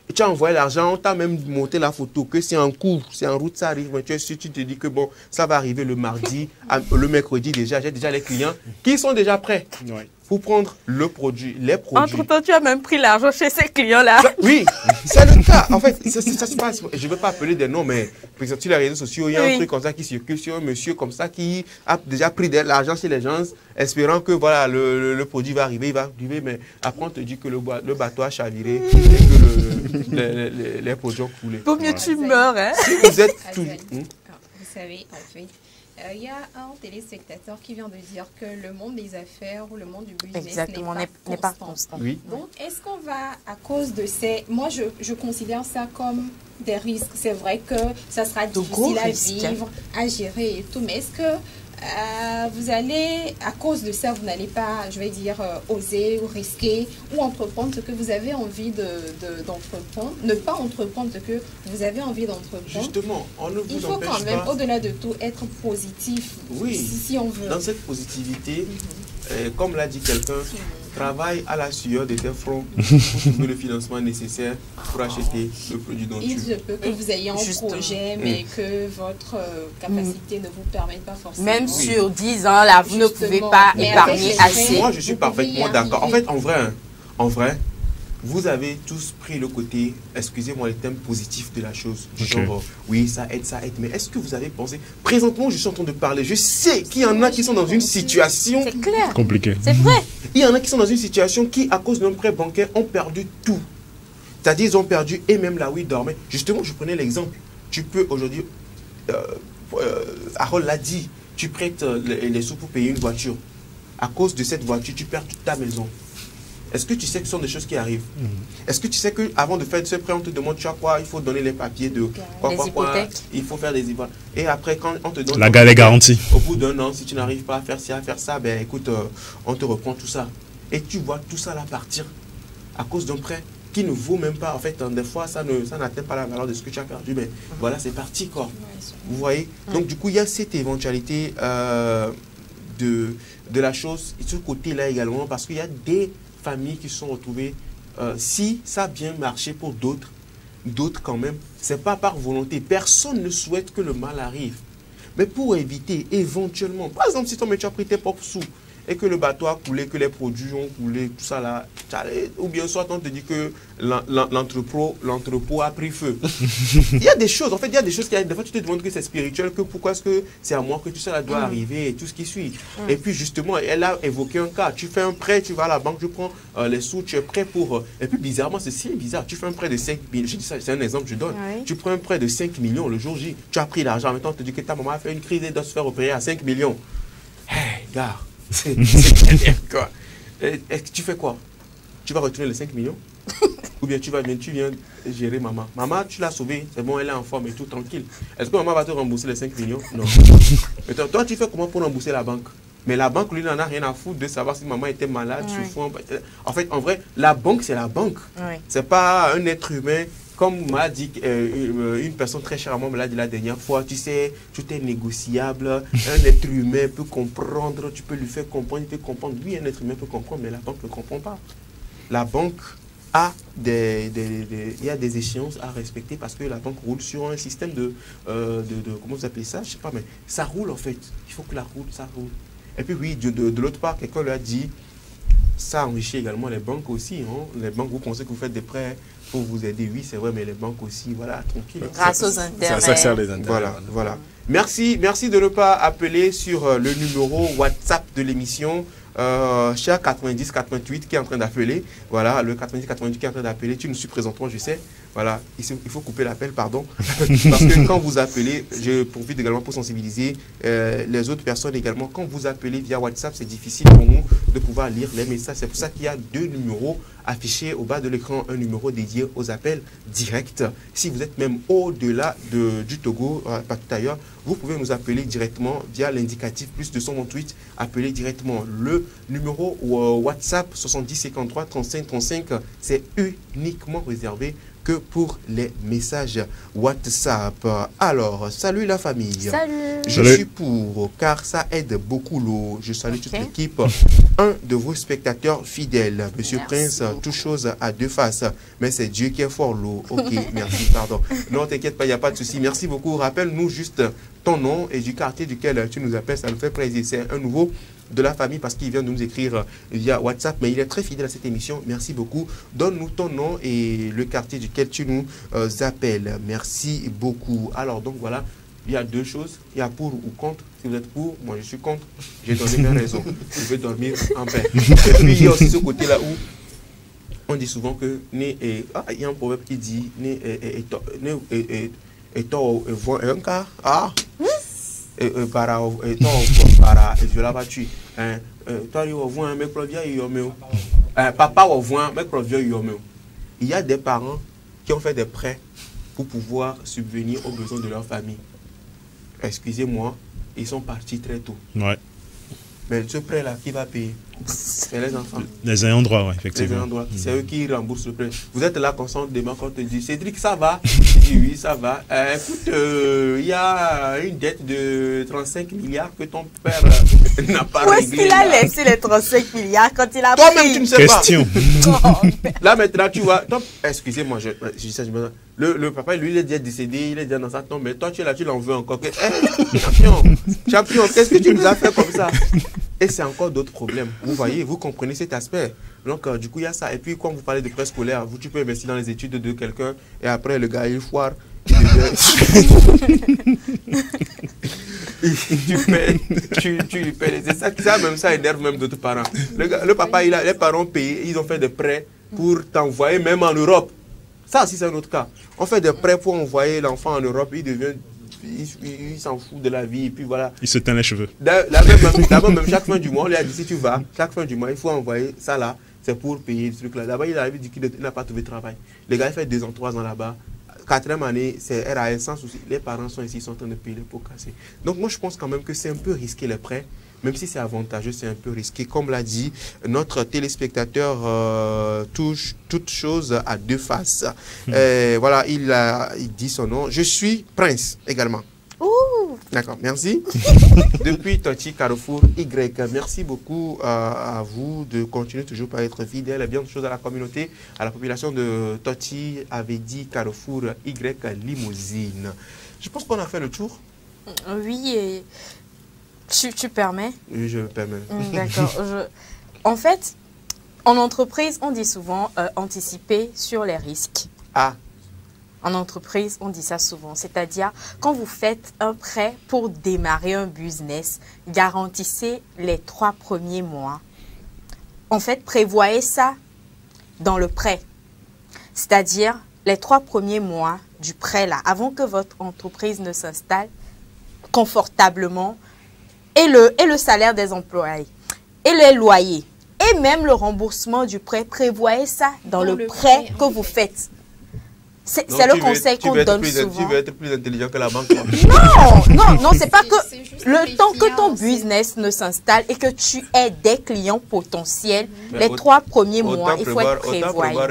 Et tu as envoyé l'argent, on t'a même montré la photo, que c'est en cours, c'est en route, ça arrive. Mais tu es sûr, tu te dis que bon, ça va arriver le mardi, le mercredi déjà. J'ai déjà les clients qui sont déjà prêts. Oui. pour prendre le produit, les produits. Entre-temps, tu as même pris l'argent chez ces clients-là. Oui, c'est le cas. En fait, ça se passe. Je ne veux pas appeler des noms, mais par exemple, sur les réseaux sociaux, il y a un truc comme ça qui circule sur un monsieur comme ça qui a déjà pris de l'argent chez les gens, espérant que voilà, le produit va arriver, mais après on te dit que le bateau a chaviré et que les produits ont coulé. Vaut mieux tu meurs, hein. Si vous êtes tout... Vous savez, en fait, il y a un téléspectateur qui vient de dire que le monde des affaires ou le monde du business n'est pas constant. Oui. Donc, est-ce qu'on va, à cause de ces... Moi, je considère ça comme des risques. C'est vrai que ça sera difficile à vivre, à gérer et tout, mais est-ce que vous allez, à cause de ça, vous n'allez pas, je vais dire, oser ou risquer ou entreprendre ce que vous avez envie d'entreprendre, ne pas entreprendre ce que vous avez envie d'entreprendre. Justement, on ne vous Il faut quand même, au-delà de tout, être positif. Oui, si on veut. Dans cette positivité, comme l'a dit quelqu'un, travaille à la sueur de tes fronts pour trouver le financement nécessaire pour acheter le produit dont tu veux. Il se peut que vous ayez un projet, mais que votre capacité ne vous permette pas forcément. Même sur 10 ans, là, vous ne pouvez pas épargner assez. Moi, je suis parfaitement d'accord. En fait, en vrai, vous avez tous pris le côté, excusez-moi, le thème positif de la chose. Genre, oui, ça aide, mais est-ce que vous avez pensé... Présentement, je suis en train de parler. Je sais qu'il y en a qui sont dans une situation... C'est clair. Compliquée. C'est vrai. Il y en a qui sont dans une situation qui, à cause d'un prêt bancaire, ont perdu tout. C'est-à-dire, ils ont perdu, et même là où ils dormaient. Justement, je prenais l'exemple. Tu peux aujourd'hui... Harold l'a dit. Tu prêtes les sous pour payer une voiture. À cause de cette voiture, tu perds toute ta maison. Est-ce que tu sais que ce sont des choses qui arrivent? Est-ce que tu sais qu'avant de faire ce prêt, on te demande tu as quoi? Il faut donner les papiers de quoi, il faut faire des hypothèques. Et après, quand on te donne... La garantie. Au bout d'un an, si tu n'arrives pas à faire ci, à faire ça, ben écoute, on te reprend tout ça. Et tu vois tout ça là partir à cause d'un prêt qui ne vaut même pas. En fait, des fois, ça n'atteint pas la valeur de ce que tu as perdu. Mais voilà, c'est parti, quoi. Vous voyez? Donc, du coup, il y a cette éventualité de la chose, et ce côté-là également, parce qu'il y a des familles qui se sont retrouvées, si ça a bien marché pour d'autres quand même, c'est pas par volonté. Personne ne souhaite que le mal arrive. Mais pour éviter éventuellement, par exemple, si ton métier a pris tes propres sous et que le bateau a coulé, que les produits ont coulé, tout ça là, ou bien soit on te dit que l'entrepôt a pris feu. Il y a des choses, en fait, il y a des choses qui arrivent. Des fois, tu te demandes que c'est spirituel, que pourquoi est-ce que c'est à moi que tout ça doit arriver et tout ce qui suit. Et puis, justement, elle a évoqué un cas. Tu fais un prêt, tu vas à la banque, tu prends les sous, tu es prêt pour... Et puis, bizarrement, c'est si bizarre. Tu fais un prêt de 5 millions. Je dis ça, c'est un exemple que je donne. Tu prends un prêt de 5 millions le jour J. Tu as pris l'argent. En même temps, on te dit que ta maman a fait une crise et doit se faire opérer à 5 millions. Hey, gars. C'est quoi. Et tu fais quoi? Tu vas retourner les 5 millions? Ou bien tu viens gérer maman. Maman, tu l'as sauvée, c'est bon, elle est en forme et tout, tranquille. Est-ce que maman va te rembourser les 5 millions? Non. Mais toi, tu fais comment pour rembourser la banque? Mais la banque, lui, n'en a rien à foutre de savoir si maman était malade, souffrant. En fait, en vrai, la banque, c'est la banque. C'est pas un être humain. Comme m'a dit une personne très chère à moi me l'a dit la dernière fois, tu sais, tout est négociable, un être humain peut comprendre, tu peux lui faire comprendre, il peut comprendre. Oui, un être humain peut comprendre, mais la banque ne comprend pas. La banque a il y a des échéances à respecter parce que la banque roule sur un système comment vous appelez ça? Je ne sais pas, mais ça roule en fait. Il faut que ça roule. Et puis oui, de l'autre part, quelqu'un lui a dit, ça enrichit également les banques aussi. Hein. Les banques, vous pensez que vous faites des prêts pour vous aider, oui, c'est vrai, mais les banques aussi, voilà, tranquille. Grâce aux intérêts. Ça sert les intérêts. Voilà. Merci de ne pas appeler sur le numéro WhatsApp de l'émission. Cher 90-88 qui est en train d'appeler. Voilà, le 90-88 qui est en train d'appeler. Tu nous suis présentement, je sais. Voilà, il faut couper l'appel, pardon. Parce que quand vous appelez, je profite également pour sensibiliser les autres personnes également. Quand vous appelez via WhatsApp, c'est difficile pour nous de pouvoir lire les messages. C'est pour ça qu'il y a 2 numéros affichés au bas de l'écran. Un numéro dédié aux appels directs. Si vous êtes même au-delà du Togo, pas tout ailleurs, vous pouvez nous appeler directement via l'indicatif plus 228. Appelez directement le numéro WhatsApp 70 53 35 35. C'est uniquement réservé que pour les messages WhatsApp. Alors, salut la famille. Salut. Je suis pour, car ça aide beaucoup l'eau. Je salue toute l'équipe. Un de vos spectateurs fidèles, Monsieur Prince, toute chose à 2 faces. Mais c'est Dieu qui est fort l'eau. Ok, merci, pardon. Non, t'inquiète pas, il n'y a pas de souci. Merci beaucoup. Rappelle-nous juste ton nom et du quartier duquel tu nous appelles. Ça nous fait plaisir. C'est un nouveau de la famille parce qu'il vient de nous écrire via WhatsApp, mais il est très fidèle à cette émission. Merci beaucoup. Donne-nous ton nom et le quartier duquel tu nous appelles. Merci beaucoup. Alors, donc voilà, il y a deux choses. Il y a pour ou contre. Si vous êtes pour, moi je suis contre. J'ai donné mes raisons. Je veux dormir en paix. Et puis, il y a aussi ce côté-là où on dit souvent que il y a un proverbe qui dit il y a des parents qui ont fait des prêts pour pouvoir subvenir aux besoins de leur famille. Excusez-moi, ils sont partis très tôt. Ouais. Mais ce prêt-là, qui va payer? C'est les enfants. Les ayants droit, ouais, effectivement. Les ayants droit. C'est eux qui remboursent le prêt. Vous êtes là constamment quand on te dit Cédric, ça va? Tu dis oui, ça va. Écoute, il y a une dette de 35 milliards que ton père n'a pas réglée. Où est-ce qu'il a laissé les 35 milliards quand il a pris? Toi-même, tu ne sais Question. pas. Là, maintenant, tu vois. Excusez-moi, je dis ça, le papa, lui, il est déjà décédé, il est déjà dans sa tombe. Mais toi, tu es là, tu l'en veux encore. Champion, qu'est-ce que tu nous as fait comme ça? Et c'est encore d'autres problèmes. Vous voyez, vous comprenez cet aspect. Donc, du coup, il y a ça. Et puis, quand vous parlez de prêt scolaire, tu peux investir dans les études de quelqu'un et après, le gars, il foire. tu lui payes. C'est ça, même ça énerve même d'autres parents. Le papa, les parents payés, ils ont fait des prêts pour t'envoyer même en Europe. Ça aussi, c'est un autre cas. On fait des prêts pour envoyer l'enfant en Europe, il s'en fout de la vie, et puis voilà. Il se teint les cheveux. D'abord, même chaque fin du mois, on lui a dit, si tu vas, chaque fin du mois, il faut envoyer ça là, c'est pour payer ce truc-là. D'abord, il avait dit qu'il n'a pas trouvé de travail. Le gars, il fait 2 ans, 3 ans là-bas. 4e année, c'est RAS sans souci. Les parents sont ici, ils sont en train de payer les pots cassés. Donc, moi, je pense quand même que c'est un peu risqué les prêts. Même si c'est avantageux, c'est un peu risqué. Comme l'a dit notre téléspectateur, touche toute chose à 2 faces. Voilà, il dit son nom. Je suis Prince également. D'accord, merci. Depuis Toti Carrefour Y, merci beaucoup à vous de continuer toujours par être fidèle et bien de choses à la communauté, à la population de Toti, avait dit Carrefour Y Limousine. Je pense qu'on a fait le tour. Oui, et tu permets? Oui, je me permets. D'accord. En fait, en entreprise, on dit souvent anticiper sur les risques. Ah. En entreprise, on dit ça souvent. C'est-à-dire, quand vous faites un prêt pour démarrer un business, garantissez les 3 premiers mois. En fait, prévoyez ça dans le prêt. C'est-à-dire, les 3 premiers mois du prêt, là, avant que votre entreprise ne s'installe confortablement, et le salaire des employés, et les loyers, et même le remboursement du prêt, prévoyez ça dans le prêt que vous faites. C'est le conseil qu'on donne souvent. Tu veux être plus intelligent que la banque. Non, c'est pas que le temps que ton business ne s'installe et que tu aies des clients potentiels, les 3 premiers mois, il faut être prévoyant.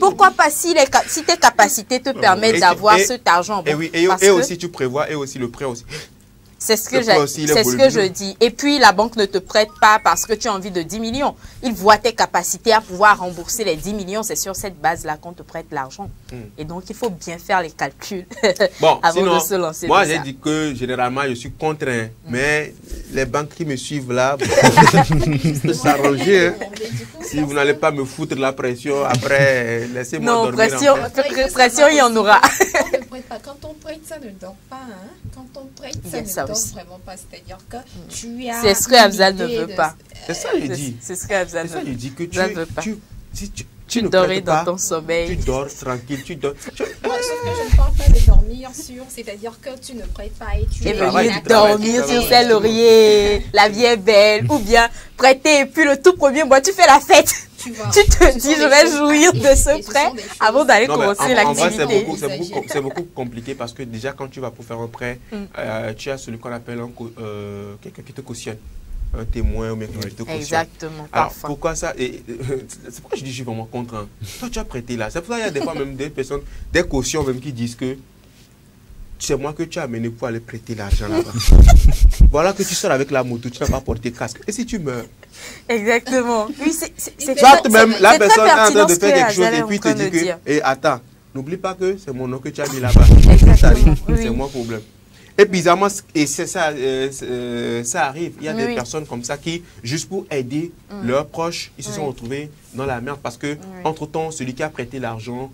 Pourquoi pas si tes capacités te permettent d'avoir cet argent? Et aussi tu prévois, et aussi le prêt aussi. C'est ce que je dis. Et puis, la banque ne te prête pas parce que tu as envie de 10 millions. Il voit tes capacités à pouvoir rembourser les 10 millions. C'est sur cette base-là qu'on te prête l'argent. Et donc, il faut bien faire les calculs avant de se lancer. Moi, j'ai dit que généralement, je suis contraint. Mais les banques qui me suivent là, je peux s'arranger. Hein. Si vous n'allez pas me foutre la pression, après, laissez-moi dormir. Non, pression, il y en aura. Quand on prête, ça ne dort pas. Hein? Quand on prête, ça ne dort vraiment pas. C'est-à-dire que tu as... C'est ce que Afzal ne veut pas. C'est ça, je dis. C'est ce que Afzal ne veut pas. Tu dormais dans ton sommeil. Tu dors tranquille, tu dors. Moi, sauf que je ne parle pas de dormir sur, c'est-à-dire que tu ne prêtes pas et tu es dormir sur ses lauriers, la vie est belle, ou bien prêter et puis le tout premier mois, tu fais la fête. Tu te dis, je vais jouir de ce prêt avant d'aller commencer l'activité. C'est beaucoup compliqué parce que déjà, quand tu vas pour faire un prêt, tu as celui qu'on appelle quelqu'un qui te cautionne. Un témoin ou bien qui te cautionne. Exactement. Alors, pourquoi ça? C'est pourquoi je dis je suis vraiment contre. Hein. Toi, tu as prêté là. C'est pour ça qu'il y a des fois même des personnes, des cautions même qui disent que c'est moi que tu as amené pour aller prêter l'argent là-bas. Voilà que tu sors avec la moto, tu n'as pas porté casque. Et si tu meurs? Exactement. Oui, soit même la personne est en train de faire quelque chose et puis te dit que, et attends, n'oublie pas que c'est mon nom que tu as mis là-bas. C'est mon problème. Et bizarrement, et ça arrive. Il y a des personnes comme ça qui, juste pour aider leurs proches, ils se sont retrouvés dans la merde parce que, entre-temps, celui qui a prêté l'argent,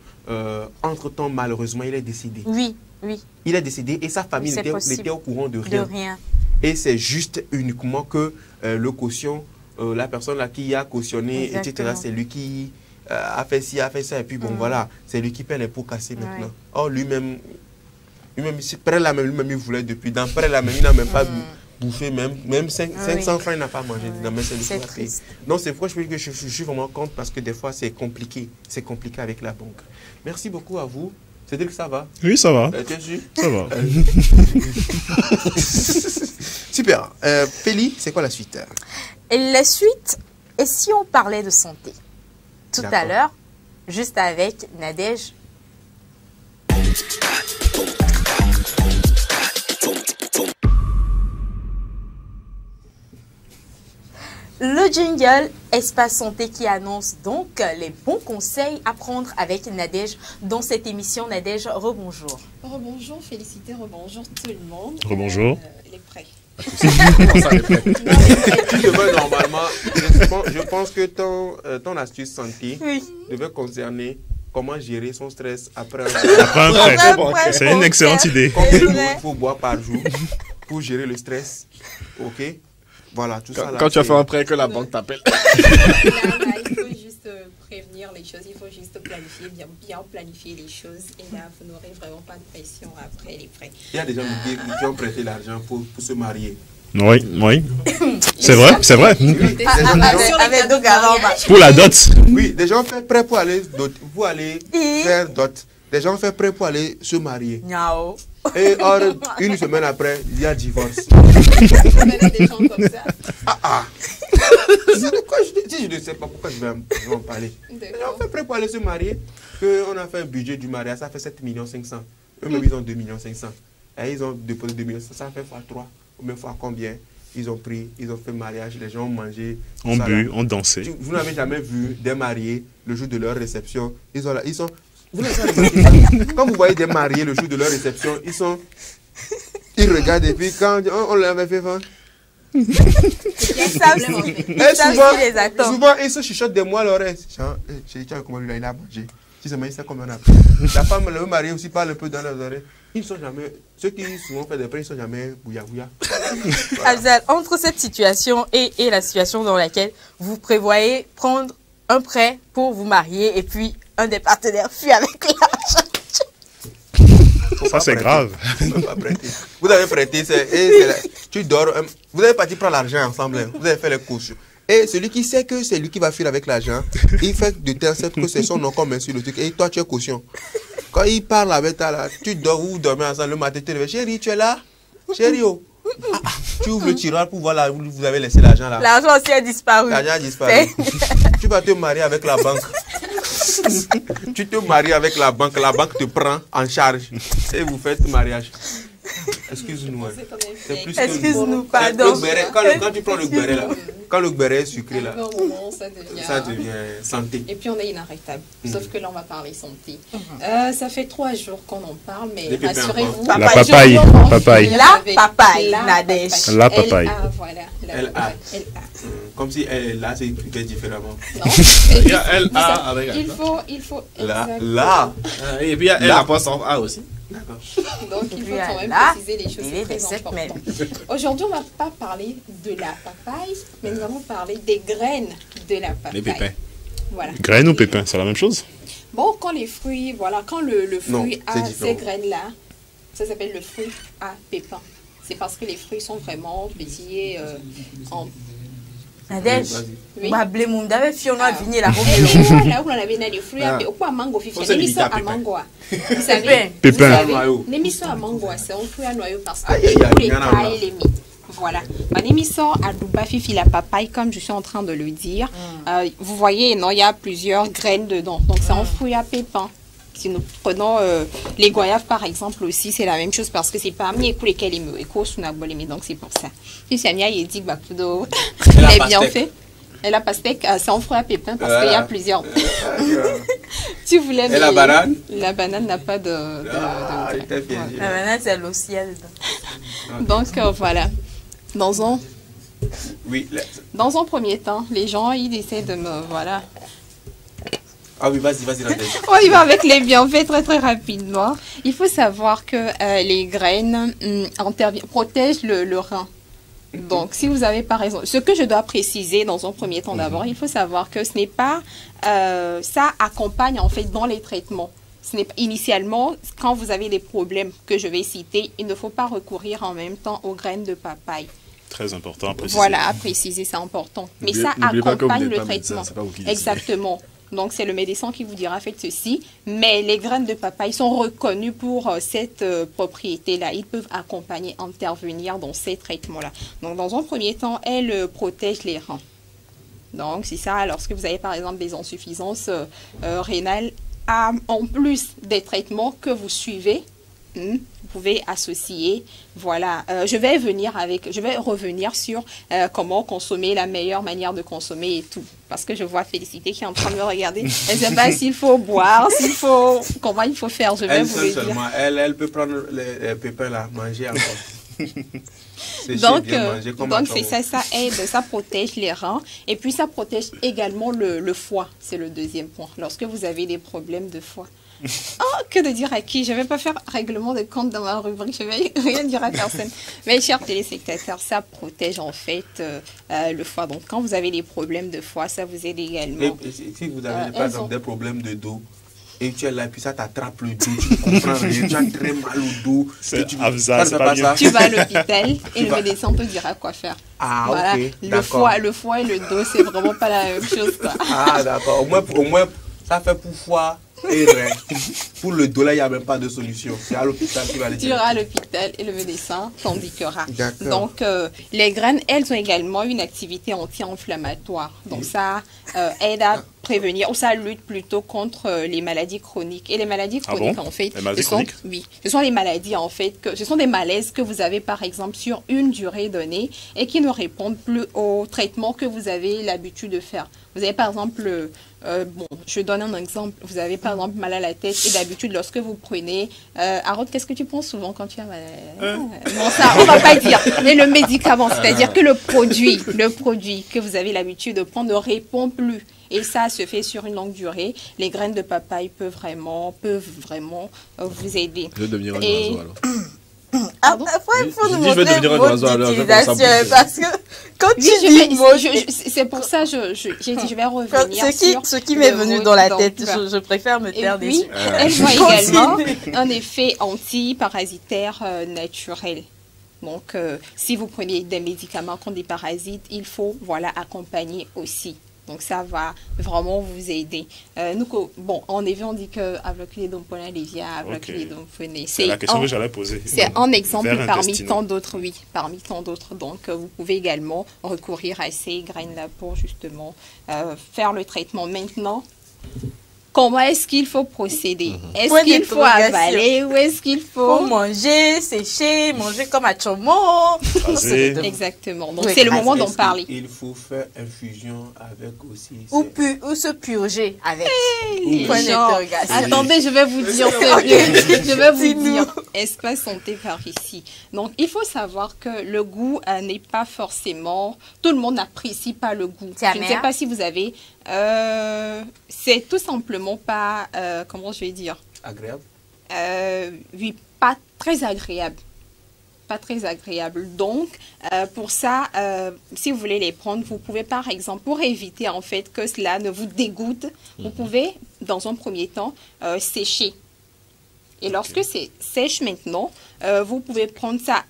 entre-temps, malheureusement, il est décédé. Il est décédé et sa famille n'était au courant de rien. Et c'est juste uniquement que le caution, la personne là qui a cautionné, etc., c'est lui qui a fait ci, a fait ça. Et puis bon, voilà, c'est lui qui paie les pots cassés maintenant. Or, lui-même, près là même, lui-même, il voulait depuis. Dans près là même, il n'a même pas bouffé, même 500 francs, il n'a pas mangé. C'est triste. Donc, c'est pourquoi je suis vraiment contre parce que des fois, c'est compliqué. C'est compliqué avec la banque. Merci beaucoup à vous. C'est-à-dire que ça va? Oui, ça va. Tu es sûr? Ça va. Super. Félie, c'est quoi la suite? Et la suite, et si on parlait de santé? Tout à l'heure, juste avec Nadège. Le jingle Espace Santé qui annonce donc les bons conseils à prendre avec Nadège dans cette émission. Nadège, rebonjour. Rebonjour, félicité, rebonjour tout le monde. Rebonjour. Les prêts. Normalement, je pense que ton astuce santé devait concerner comment gérer son stress après un prêt. C'est une excellente idée. Combien d'eau il faut boire par jour pour gérer le stress? Ok. Voilà, tout ça là. Quand tu as fait un prêt, que la banque t'appelle. Il faut juste prévenir les choses, il faut juste planifier, bien planifier les choses. Et là, vous n'aurez vraiment pas de pression après les prêts. Il y a des gens qui ont prêté l'argent pour se marier. Oui. C'est vrai, c'est vrai. Pour la dot. Oui, des gens font prêt pour aller faire dot. Des gens font prêt pour aller se marier. Et or, une semaine après, il y a divorce. Des gens comme ça. C'est de quoi je ne sais pas pourquoi je vais en parler. Les gens font prêt pour aller se marier. On a fait un budget du mariage, ça fait 7,5 millions. Eux-mêmes, ils ont 2,5 millions. Et ils ont déposé 2 millions. Ça fait x3. Ou même fois combien ils ont pris, ils ont fait mariage, les gens ont mangé. On bu, on dansé. Vous n'avez jamais vu des mariés le jour de leur réception. Ils sont vous n'avez pas remarqué, quand vous voyez des mariés le jour de leur réception, ils regardent et puis quand on leur avait fait faire. Souvent, ils se chuchotent des mois à l'oreille. J'ai dit, comment il a mangé. Si ça sait comment on a pris. La femme, le mari aussi parle un peu dans leurs oreilles. Ils ne sont jamais, ceux qui souvent fait des prêts, ils ne sont jamais bouya-bouya. Voilà. Entre cette situation et la situation dans laquelle vous prévoyez prendre un prêt pour vous marier et puis un des partenaires fuit avec l'argent. Ça, c'est grave. Vous avez prêté, tu dors, vous avez parti prendre l'argent ensemble, vous avez fait les courses. Et celui qui sait que c'est lui qui va fuir avec l'argent, il fait de telle sorte que c'est son nom comme sur le truc. Et toi, tu es caution. Quand il parle avec toi, là, tu dors ou vous dormez ensemble, le matin, tu te réveilles. Chérie, tu es là? Chérie, oh. Tu ouvres le tiroir pour voir là où vous avez laissé l'argent là. L'argent aussi a disparu. L'argent a disparu. Tu vas te marier avec la banque. Tu te maries avec la banque te prend en charge et vous faites mariage. Excuse-nous. Excuse-nous, pardon. Quand tu prends le gbéré là, quand le gbéré est sucré là, ça devient santé. Et puis on est inarrêtable. Sauf que là on va parler santé. Ça fait 3 jours qu'on en parle, mais rassurez-vous. La papaye. La papaye. Nadège. La papaye. Voilà. L.A. Comme si elle là c'est écrit différemment. Non. Il y a L.A. avec il faut. Là. Et puis il y a L apostrophe A aussi. D'accord. Donc il faut quand même préciser les choses. C'est très important. Aujourd'hui, on ne va pas parler de la papaye, mais nous allons parler des graines de la papaye. Les pépins. Voilà. Graines ou pépins, c'est la même chose? Bon, quand les fruits, voilà, quand le fruit a ces graines-là, ça s'appelle le fruit à pépins. C'est parce que les fruits sont vraiment petits en... Nadège, oui. Bablé mon d'avait fiona vigné la robe. Là où on avait des fruits à mango fifi, les misons à mango. Vous savez, pépins. Les misons à mango, c'est un fruit à noyau parce que les tailles les mythes. Voilà. Les misons à douba fifi la papaye, comme je suis en train de le dire. Vous voyez, non, il y a plusieurs graines dedans. Donc c'est un fruit à pépins. Si nous prenons les goyaves par exemple aussi, c'est la même chose parce que c'est parmi lesquels ils me donc c'est pour ça. Si c'est il dit il est bien fait. Et la pastèque, c'est en fruit à pépins parce qu'il y a plusieurs. Tu voulais... Et la banane? La banane n'a pas de La banane, c'est l'océan dedans. Donc, voilà. Oui. Dans un premier temps, les gens, ils essaient de me... Voilà. Ah oui, vas-y, On y va avec les bienfaits très très rapidement. Il faut savoir que les graines protègent le rein. Donc, si vous avez par exemple... Ce que je dois préciser dans un premier temps d'abord, il faut savoir que ce n'est pas... ça accompagne en fait dans les traitements. Ce n'est pas, initialement, quand vous avez des problèmes que je vais citer, il ne faut pas recourir en même temps aux graines de papaye. Très important à préciser. Voilà, à préciser, c'est important. Mais ça accompagne le traitement. Exactement. Donc, c'est le médecin qui vous dira faites ceci. Mais les graines de papaye sont reconnues pour cette propriété-là. Ils peuvent accompagner, intervenir dans ces traitements-là. Donc, dans un premier temps, elles protègent les reins. Donc, c'est ça. Lorsque vous avez, par exemple, des insuffisances rénales, en plus des traitements que vous suivez, vous pouvez associer. Voilà, je vais revenir sur comment consommer, la meilleure manière de consommer et tout. Parce que je vois Félicité qui est en train de me regarder. Elle ne sait pas s'il faut boire, comment il faut faire. Je vais vous le dire. Elle peut prendre les pépins là, manger encore. Donc c'est ça, ça aide, ça protège les reins et puis ça protège également le foie. C'est le deuxième point. Lorsque vous avez des problèmes de foie. Oh, que de dire à qui? Je ne vais pas faire règlement de compte dans ma rubrique, je ne vais rien dire à personne. Mais chers téléspectateurs, ça protège en fait le foie. Donc quand vous avez des problèmes de foie, ça vous aide également. Et si vous avez par exemple des problèmes de dos, et tu es là, puis ça t'attrape le dos, tu ne comprends rien, tu as très mal au dos. Tu vas à l'hôpital et le médecin te dira quoi faire. Ah, voilà. ok, le foie et le dos, c'est vraiment pas la même chose, quoi. Ah, d'accord. Au moins, ça fait pour foie et rein. Pour le dos, là, il n'y a même pas de solution. C'est à l'hôpital qui va le dire. Tu iras à l'hôpital et le médecin t'indiquera. Donc, les graines, elles ont également une activité anti-inflammatoire. Donc, ça aide à prévenir, ou ça lutte plutôt contre les maladies chroniques. Et les maladies chroniques, en fait, ce sont les maladies, en fait, ce sont des malaises que vous avez, par exemple, sur une durée donnée et qui ne répondent plus au traitement que vous avez l'habitude de faire. Vous avez, par exemple, je donne un exemple. Vous avez, par exemple, mal à la tête et d'habitude, lorsque vous prenez... Harold, qu'est-ce que tu prends souvent quand tu as mal à la tête? Non, ça, on ne va pas dire. Mais le médicament, c'est-à-dire que le produit que vous avez l'habitude de prendre ne répond plus. Et ça se fait sur une longue durée. Les graines de papaye peuvent vraiment vous aider. Je vais devenir un oiseau alors. Après, il faut nous montrer votre utilisation parce que quand tu dis c'est pour ça j'ai dit je vais revenir sur ce qui m'est venu dans la tête. Je préfère me taire dessus. Elles ont également un effet anti-parasitaire naturel. Donc, si vous prenez des médicaments contre des parasites, il faut accompagner aussi. Donc, ça va vraiment vous aider. En effet, on dit que c'est la question que j'allais poser. C'est un exemple parmi tant d'autres, oui. Parmi tant d'autres. Donc, vous pouvez également recourir à ces graines-là pour justement faire le traitement. Maintenant, comment est-ce qu'il faut procéder? Est-ce qu'il faut avaler ou est-ce qu'il faut manger, sécher, manger comme à Chomo? Exactement. Donc, c'est le moment d'en parler. Il faut faire infusion avec aussi... Ou se purger avec. Attendez, je vais vous dire. Je vais vous dire. Espace santé par ici. Donc, il faut savoir que le goût n'est pas forcément... Tout le monde n'apprécie pas le goût. Je ne sais pas si vous avez... c'est tout simplement pas, comment je vais dire? Agréable? Oui, pas très agréable. Pas très agréable. Donc, pour ça, si vous voulez les prendre, vous pouvez par exemple, pour éviter en fait que cela ne vous dégoûte, vous pouvez, dans un premier temps, sécher. Et lorsque c'est sèche maintenant, vous pouvez prendre ça.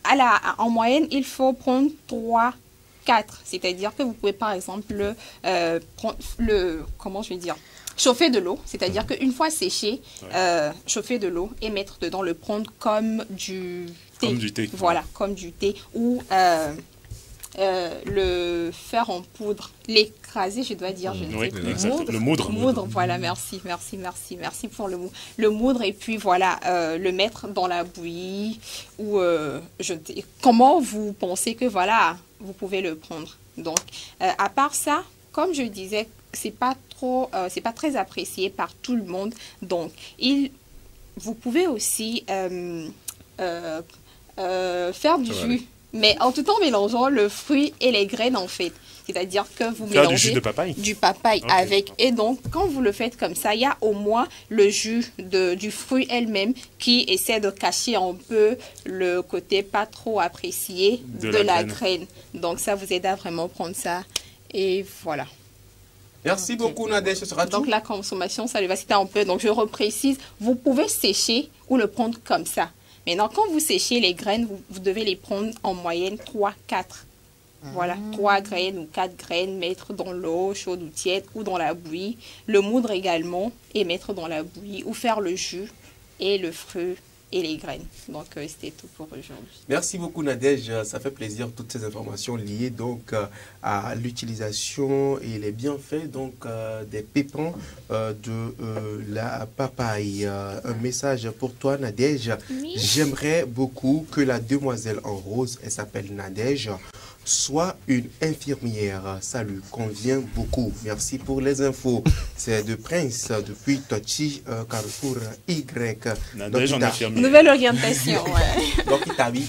En moyenne, il faut prendre 3-4. C'est-à-dire que vous pouvez par exemple prendre comment je vais dire? Chauffer de l'eau, c'est-à-dire qu'une fois séché, chauffer de l'eau et mettre dedans, le prendre comme du thé. Comme du thé. Voilà, comme du thé. Ou le faire en poudre, l'écraser, je dois dire, je ne sais plus. Le moudre. Moudre, voilà, merci pour le moudre. Le moudre et puis voilà, le mettre dans la bouillie ou comment vous pensez que voilà, vous pouvez le prendre. Donc, à part ça, comme je disais, c'est pas très apprécié par tout le monde. Donc, vous pouvez aussi faire du jus, mais en tout en mélangeant le fruit et les graines en fait. C'est-à-dire que vous mélangez du jus de papaye. Du papaye avec. Et donc, quand vous le faites comme ça, il y a au moins le jus du fruit elle-même qui essaie de cacher un peu le côté pas trop apprécié de la graine. Donc, ça vous aide à vraiment prendre ça. Et voilà. Merci beaucoup, Nadège. Ce sera donc, la consommation, ça lui va. C'était un peu. Donc, je reprécise, vous pouvez sécher ou le prendre comme ça. Maintenant, quand vous séchez les graines, vous devez les prendre en moyenne 3-4. Voilà, 3 graines ou 4 graines, mettre dans l'eau chaude ou tiède ou dans la bouillie. Le moudre également et mettre dans la bouillie ou faire le jus et le fruit et les graines. Donc, c'était tout pour aujourd'hui. Merci beaucoup, Nadège. Ça fait plaisir, toutes ces informations liées donc à l'utilisation et les bienfaits donc, des pépins de la papaye. Un message pour toi, Nadège. Oui. J'aimerais beaucoup que la demoiselle en rose, elle s'appelle Nadège, soit une infirmière. Ça lui convient beaucoup. Merci pour les infos. C'est de Prince depuis Tochi, Carrefour Y. Nadège en infirmière. Nouvelle orientation, ouais. Donc, il t'habille.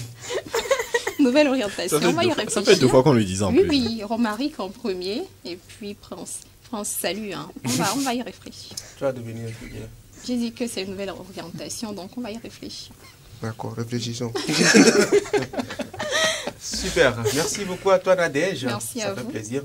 Nouvelle orientation. On va y réfléchir. Ça fait 2 fois qu'on lui disait en plus. Oui, Romaric en premier et puis Prince. France, salut. Hein. On va y réfléchir. Tu vas devenir infirmière. J'ai dit que c'est une nouvelle orientation, donc on va y réfléchir. D'accord, réfléchissons. Super, merci beaucoup à toi, Nadège. Merci à vous. Ça fait plaisir.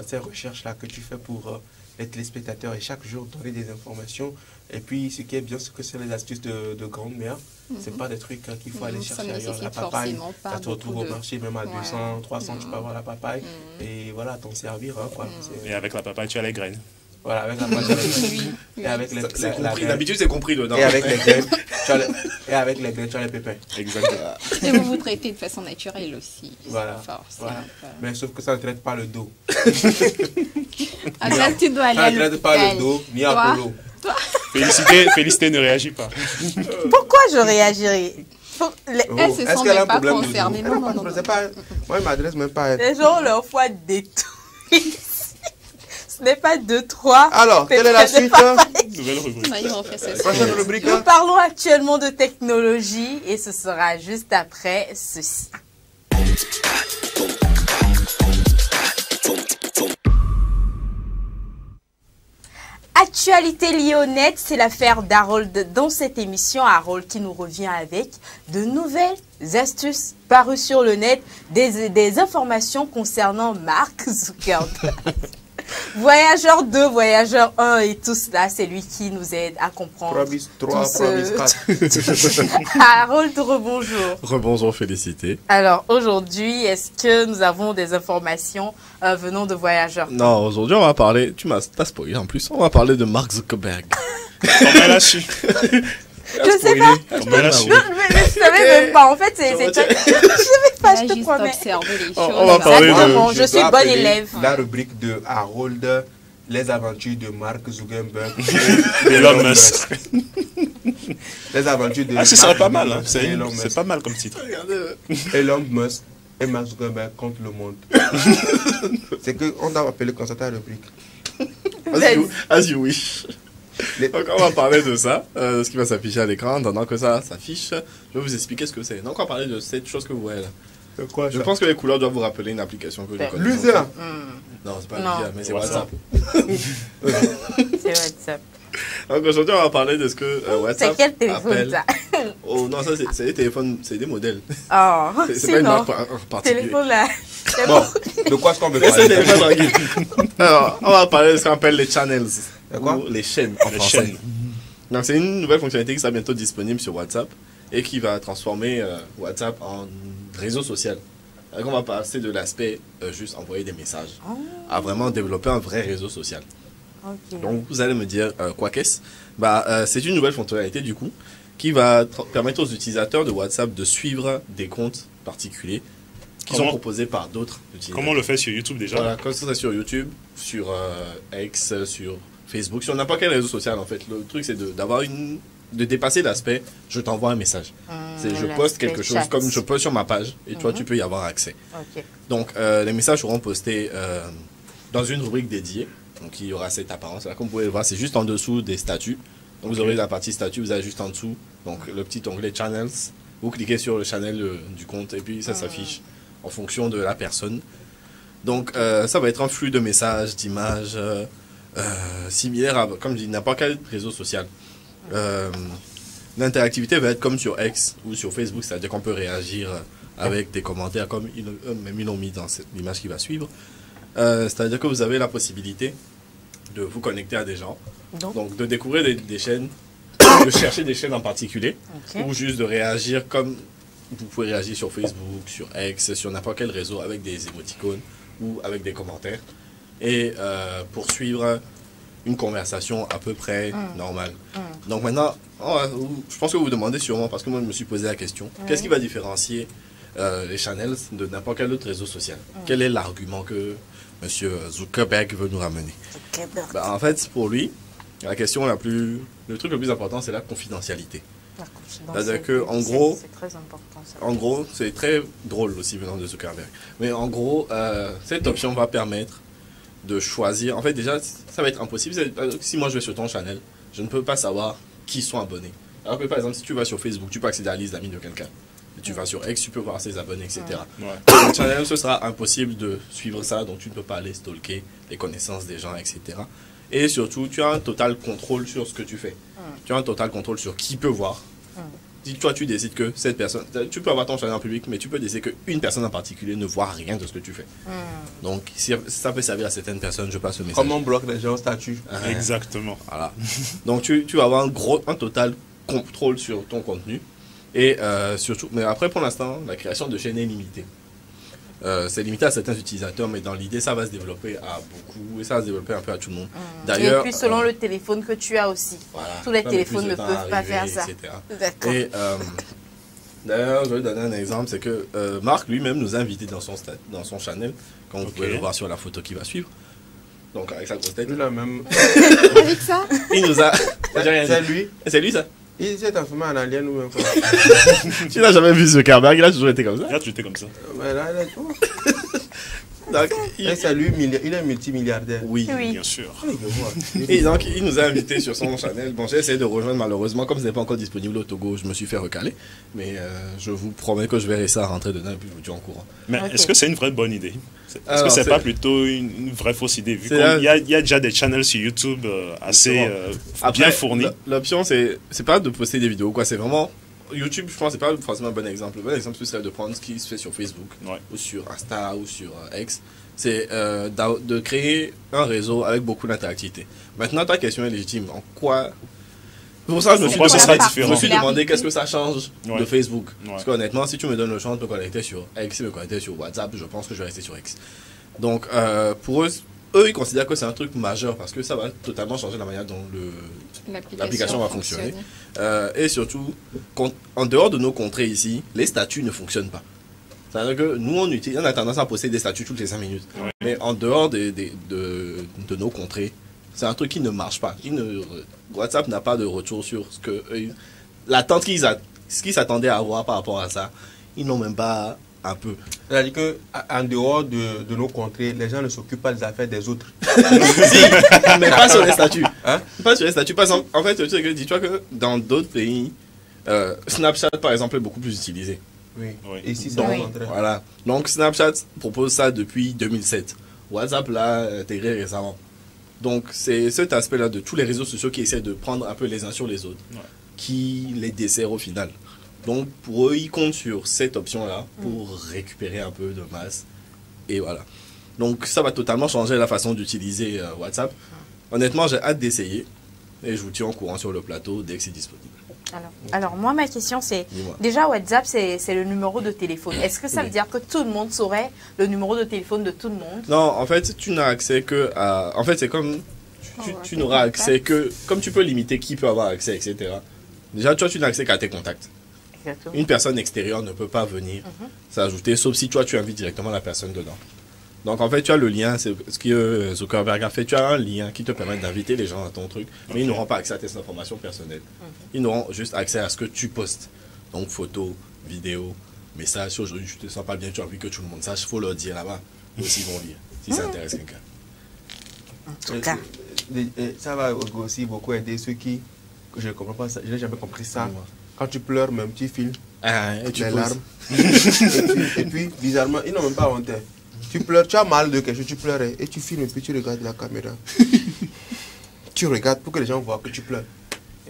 Ces recherches-là que tu fais pour les téléspectateurs et chaque jour donner des informations. Et puis, ce qui est bien, c'est que c'est les astuces de grand-mère. C'est pas des trucs qu'il faut aller chercher ailleurs. La papaye, ça te retrouve au marché, même à 200, 300, tu peux avoir la papaye. Et voilà, t'en servir. Hein, quoi. Et avec la papaye, tu as les graines. Voilà, avec la papaye, et avec les d'habitude, c'est compris dedans. Et avec les graines, tu as les pépins. Exactement. Et vous traitez de façon naturelle aussi. Voilà. Voilà. Mais sauf que ça ne traite pas le dos. Là, tu dois aller ça ne traite pas le dos, ni Apollo. Félicité ne réagit pas. Pourquoi je réagirais? Elles se sont même pas concernées. Non. Moi, je m'adresse même pas à elle. Les gens leur fois détruit. Ce n'est pas 2-3. Alors, quelle est la suite? Nouvelle rubrique. Prochaine rubrique. Nous parlons actuellement de technologie et ce sera juste après ceci. Actualité liée au net, c'est l'affaire d'Harold dans cette émission. Harold qui nous revient avec de nouvelles astuces parues sur le net, des informations concernant Mark Zuckerberg. Voyageur 2, Voyageur 1 et tout cela, c'est lui qui nous aide à comprendre. 3 bis 3, 3 bis 4. Harold, rebonjour. Rebonjour, félicité. Alors aujourd'hui, est-ce que nous avons des informations venant de Voyageur 2? Non, aujourd'hui on va parler, t'as spoilé en plus, on va parler de Mark Zuckerberg. Comment elle a su? Je sais pas. Je savais même pas. En fait, c'est. Je savais pas, je te promets. On va parler de. Je suis bonne élève. La rubrique de Harold, les aventures de Mark Zuckerberg et Elon Musk. Les aventures de. Ah, ce serait pas mal. Hein. C'est pas mal comme titre. Elon Musk et Mark Zuckerberg contre le monde. C'est qu'on doit appeler comme ça ta rubrique. As you wish. Donc on va parler de ça, ce qui va s'afficher à l'écran. En attendant que ça s'affiche, je vais vous expliquer ce que c'est. Donc on va parler de cette chose que vous voyez là. Quoi, je pense que les couleurs doivent vous rappeler une application que je connais. Luzer. Non, c'est pas Luzer, mais c'est WhatsApp. C'est WhatsApp. Donc aujourd'hui on va parler de ce que WhatsApp. C'est quel téléphone appelle... ça? Oh non, ça c'est des téléphones, c'est des modèles. Oh, c'est pas une marque particulière. Téléphone là. Bon, de quoi est-ce qu'on veut parler? Alors, on va parler de ce qu'on appelle les channels. Ou les chaînes en français. Donc c'est une nouvelle fonctionnalité qui sera bientôt disponible sur WhatsApp et qui va transformer WhatsApp en réseau social. Donc on va passer de l'aspect juste envoyer des messages à vraiment développer un vrai réseau social. Okay. Donc vous allez me dire quoi qu'est-ce? C'est une nouvelle fonctionnalité du coup qui va permettre aux utilisateurs de WhatsApp de suivre des comptes particuliers qui sont proposés par d'autres utilisateurs. Comment on le fait sur YouTube déjà? Voilà, comme ça sur YouTube, sur X, sur Facebook, sur n'importe quel réseau social en fait. Le truc c'est de dépasser l'aspect je t'envoie un message. Je poste quelque chose comme je poste sur ma page et toi tu peux y avoir accès. Okay. Donc les messages seront postés dans une rubrique dédiée. Donc il y aura cette apparence-là. Comme vous pouvez le voir, c'est juste en dessous des statuts. Donc vous aurez la partie statut, vous avez juste en dessous donc le petit onglet Channels. Vous cliquez sur le channel du compte et puis ça s'affiche en fonction de la personne. Donc ça va être un flux de messages, d'images similaire à, comme je dis, n'importe quel réseau social. L'interactivité va être comme sur X ou sur Facebook, c'est-à-dire qu'on peut réagir avec des commentaires comme même ils l'ont mis dans l'image qui va suivre. C'est-à-dire que vous avez la possibilité de vous connecter à des gens, donc de découvrir des chaînes, de chercher des chaînes en particulier, ou juste de réagir comme vous pouvez réagir sur Facebook, sur X, sur n'importe quel réseau avec des émoticônes ou avec des commentaires, et poursuivre une conversation à peu près normale. Donc maintenant, je pense que vous vous demandez sûrement, parce que moi je me suis posé la question, qu'est-ce qui va différencier les channels de n'importe quel autre réseau social? Quel est l'argument que M. Zuckerberg veut nous ramener? En fait, pour lui, le truc le plus important, c'est la confidentialité. C'est-à-dire que, en gros, c'est très important, ça. En gros, c'est très drôle aussi venant de Zuckerberg. Mais en gros, cette option va permettre de choisir. En fait, déjà, ça va être impossible. Si moi je vais sur ton channel, je ne peux pas savoir qui sont abonnés. Alors que par exemple, si tu vas sur Facebook, tu peux accéder à la liste d'amis de quelqu'un. Si tu vas sur X, tu peux voir ses abonnés, etc. Sur le channel, ce sera impossible de suivre ça, donc tu ne peux pas aller stalker les connaissances des gens, etc. Et surtout, tu as un total contrôle sur ce que tu fais. Tu as un total contrôle sur qui peut voir. Si toi, tu décides que cette personne... Tu peux avoir ton channel en public, mais tu peux décider qu'une personne en particulier ne voit rien de ce que tu fais. Donc, si ça peut servir à certaines personnes, je passe le message. Comme on bloque les gens au statut. Exactement. Voilà. Donc, tu vas avoir un total contrôle sur ton contenu. Et surtout... Mais après, pour l'instant, la création de chaînes est limitée. C'est limité à certains utilisateurs, mais dans l'idée, ça va se développer à beaucoup et ça va se développer un peu à tout le monde. D'ailleurs, et puis selon le téléphone que tu as aussi. Voilà, tous les téléphones ne peuvent pas faire ça. D'accord. Et d'ailleurs, je vais donner un exemple, c'est que Marc lui-même nous a invités dans son channel, comme vous pouvez le voir sur la photo qui va suivre. Donc avec sa grosse tête. Lui même. Avec ça. Il nous a. C'est lui. C'est lui ça. Il s'est transformé en alien ou même quoi. Tu n'as jamais vu Zuckerberg, il a toujours été comme ça. Là, tu étais comme ça. Mais là, il est tout. Donc, il est multimilliardaire. Oui, bien sûr. Et donc, il nous a invités sur son channel. Bon, j'ai essayé de rejoindre malheureusement, comme ce n'est pas encore disponible au Togo, je me suis fait recaler. Mais je vous promets que je verrai ça rentrer dedans et puis je vous dis en courant. Mais est-ce que c'est une vraie bonne idée? Est-ce que c'est pas plutôt une vraie fausse idée? Vu qu'il y a déjà des channels sur YouTube assez bien fournis. L'option, c'est pas de poster des vidéos, quoi. C'est vraiment... YouTube, je pense, c'est pas forcément un bon exemple. Le bon exemple, ce serait de prendre ce qui se fait sur Facebook, ou sur Insta, ou sur X. C'est de créer un réseau avec beaucoup d'interactivité. Maintenant, ta question est légitime. En quoi... Pour ça, je me suis demandé qu'est-ce que ça change de Facebook. Parce qu'honnêtement, si tu me donnes le choix de me connecter sur X et me connecter sur WhatsApp, je pense que je vais rester sur X. Donc, pour eux, ils considèrent que c'est un truc majeur parce que ça va totalement changer la manière dont l'application va fonctionner. Et surtout, en dehors de nos contrées ici, les statuts ne fonctionnent pas. C'est-à-dire que nous, on a tendance à poster des statuts toutes les 5 minutes. Mais en dehors de nos contrées, c'est un truc qui ne marche pas. WhatsApp n'a pas de retour sur l'attente ce qu'ils s'attendaient à avoir par rapport à ça. Ils n'ont même pas un peu. C'est-à-dire qu'en dehors de nos contrées, les gens ne s'occupent pas des affaires des autres. Mais pas sur les statuts. Pas sur les statuts. Par exemple, en fait, dis-toi que dans d'autres pays, Snapchat, par exemple, est beaucoup plus utilisé. Oui. Et ici, c'est le contraire. Voilà. Donc, Snapchat propose ça depuis 2007. WhatsApp l'a intégré récemment. Donc, c'est cet aspect-là de tous les réseaux sociaux qui essaient de prendre un peu les uns sur les autres, qui les dessert au final. Donc, pour eux, ils comptent sur cette option-là pour récupérer un peu de masse. Et voilà. Donc, ça va totalement changer la façon d'utiliser WhatsApp. Honnêtement, j'ai hâte d'essayer. Et je vous tiens au courant sur le plateau dès que c'est disponible. Alors, moi, ma question, c'est... Déjà, WhatsApp, c'est le numéro de téléphone. Est-ce que ça veut dire que tout le monde saurait le numéro de téléphone de tout le monde? Non, en fait, tu n'as accès que à... En fait, c'est comme... Tu n'auras accès que... Comme tu peux limiter qui peut avoir accès, etc. Déjà, toi, tu n'as accès qu'à tes contacts. Exactement. Une personne extérieure ne peut pas venir s'ajouter, sauf si toi, tu invites directement la personne dedans. Donc, en fait, tu as le lien, c'est ce que Zuckerberg a fait. Tu as un lien qui te permet d'inviter les gens à ton truc, mais ils n'auront pas accès à tes informations personnelles. Ils n'auront juste accès à ce que tu postes. Donc, photos, vidéos, messages. Si aujourd'hui tu te sens pas bien, tu as envie que tout le monde sache, il faut leur dire là-bas. Ils vont lire, si ça intéresse quelqu'un. En tout cas. Ça va aussi beaucoup aider ceux qui... Je ne comprends pas ça, je n'ai jamais compris ça. Quand tu pleures, même tu filmes les larmes. et puis, bizarrement, ils n'ont même pas honte. Tu pleures, tu as mal de quelque chose, tu pleures et tu filmes et puis tu regardes la caméra. Tu regardes pour que les gens voient que tu pleures.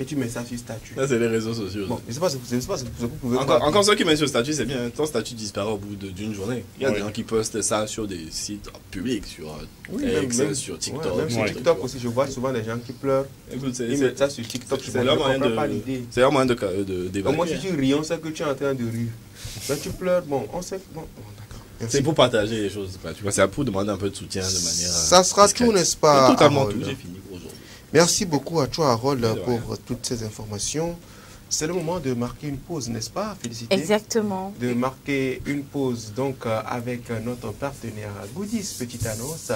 Et tu mets ça sur statut. Ça, c'est les réseaux sociaux. Bon, je sais pas ce que vous pouvez encore ceux qui mettent sur statut, c'est bien. Ton statut disparaît au bout d'une journée. Il y a des gens qui postent ça sur des sites publics, sur X, sur TikTok. Même sur TikTok aussi, je vois souvent des gens qui pleurent. Écoute, ils mettent ça sur TikTok. C'est leur moyen de débattre. Au moins, si tu ris, on sait que tu es en train de rire. Quand tu pleures, bon, on sait. Bon, d'accord. C'est pour partager les choses. Tu vois, c'est pour demander un peu de soutien de manière. Ça sera tout, n'est-ce pas? Totalement tout. J'ai fini pour aujourd'hui. Merci beaucoup à toi, Harold, pour toutes ces informations. C'est le moment de marquer une pause, n'est-ce pas? Félicité. Exactement. De marquer une pause, donc, avec notre partenaire Goodies, petite annonce,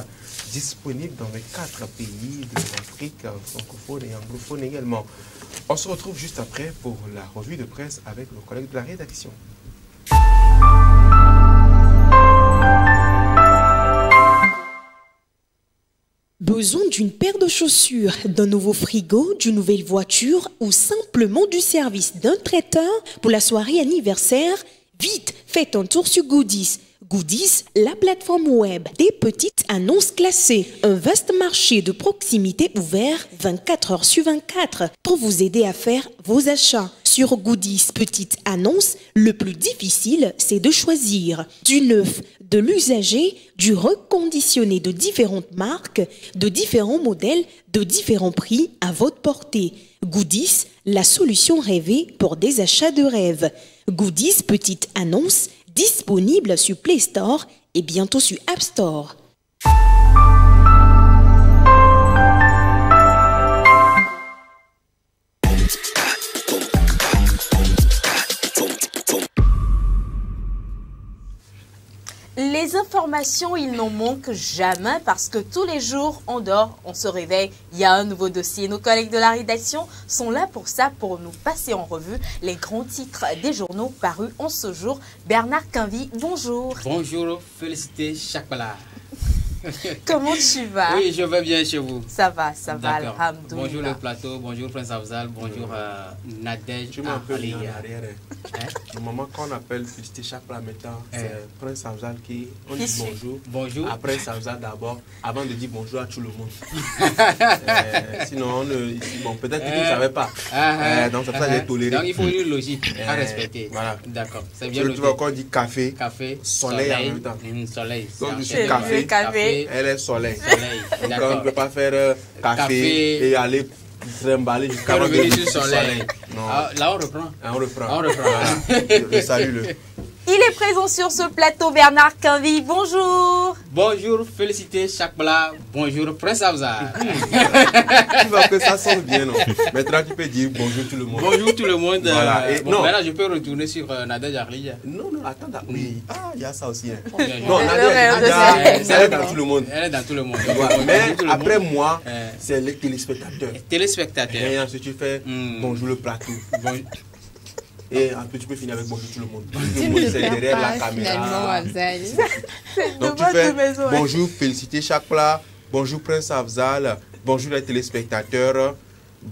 disponible dans les 4 pays de l'Afrique, francophone et anglophone également. On se retrouve juste après pour la revue de presse avec nos collègues de la rédaction. Besoin d'une paire de chaussures, d'un nouveau frigo, d'une nouvelle voiture ou simplement du service d'un traiteur pour la soirée anniversaire? Vite, faites un tour sur Goodies. Goodies, la plateforme web des petites annonces classées. Un vaste marché de proximité ouvert 24 heures sur 24 pour vous aider à faire vos achats. Sur Goodies Petites Annonces, le plus difficile, c'est de choisir du neuf, de l'usager, du reconditionné de différentes marques, de différents modèles, de différents prix à votre portée. Goodies, la solution rêvée pour des achats de rêve. Goodies Petites Annonces, disponible sur Play Store et bientôt sur App Store. Les informations, il n'en manque jamais parce que tous les jours, on dort, on se réveille, il y a un nouveau dossier. Nos collègues de la rédaction sont là pour ça, pour nous passer en revue les grands titres des journaux parus en ce jour. Bernard Quinvy, bonjour. Bonjour, félicité Chakbala. Comment tu vas? Oui, je vais bien chez vous. Ça va, alhamdoulilah. Bonjour le plateau, bonjour Prince Afzal, bonjour Nadège. Tu m'as un peu en arrière. Au moment qu'on appelle Félicité Chakbala maintenant, c'est Prince Afzal qui on dit bonjour. Bonjour. Après Prince Afzal d'abord, avant de dire bonjour à tout le monde. Sinon, bon, peut-être que tu ne savais pas. Donc c'est pour ça que j'ai toléré. Donc il faut une logique à respecter. Voilà. D'accord. C'est bien. Tu vois qu'on dit café, soleil en même temps. Soleil. Donc je suis café. Elle est soleil. Donc on ne peut pas faire café et aller trimballer jusqu'à revenir sur soleil. Non. Là on reprend. On reprend. Voilà. Salue-le. Il est présent sur ce plateau, Bernard Quinvy. Bonjour. Bonjour, félicité Chakbala. Bonjour, Prince Afzal. Tu vois que ça sonne bien, non? Maintenant, tu peux dire bonjour tout le monde. Bonjour tout le monde. Voilà. Non. Maintenant, je peux retourner sur Nadège Arlia. Non, attends. Oui. Il y a ça aussi. Hein. Non, Nadège, elle est dans tout le monde. Elle est dans tout le monde. Mais après moi, c'est les téléspectateurs. Téléspectateurs. Et ensuite, tu fais bonjour le plateau. Et après, tu peux finir avec bonjour tout le monde. Tout le monde, c'est derrière la caméra. Donc, tu fais bonjour, félicité Chakbala, bonjour Prince Afzal, bonjour les téléspectateurs,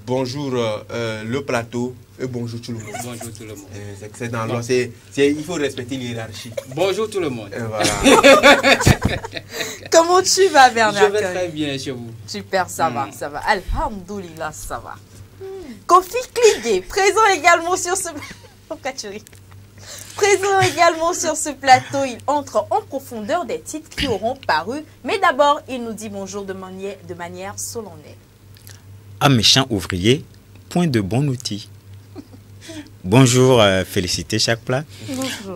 bonjour le plateau et bonjour tout le monde. Bonjour tout le monde. C'est dans l'ordre. Il faut respecter l'hiérarchie. Bonjour tout le monde. Et voilà. Comment tu vas, Bernard? Je vais très bien chez vous. Super, ça va. Alhamdoulilah, ça va. Kofi Klidé, présent également sur ce... Pourquoi tu ris? Présent également sur ce plateau, il entre en profondeur des titres qui auront paru. Mais d'abord, il nous dit bonjour de manière solennelle. Un méchant ouvrier, point de bon outil. Bonjour, félicité Chakbala.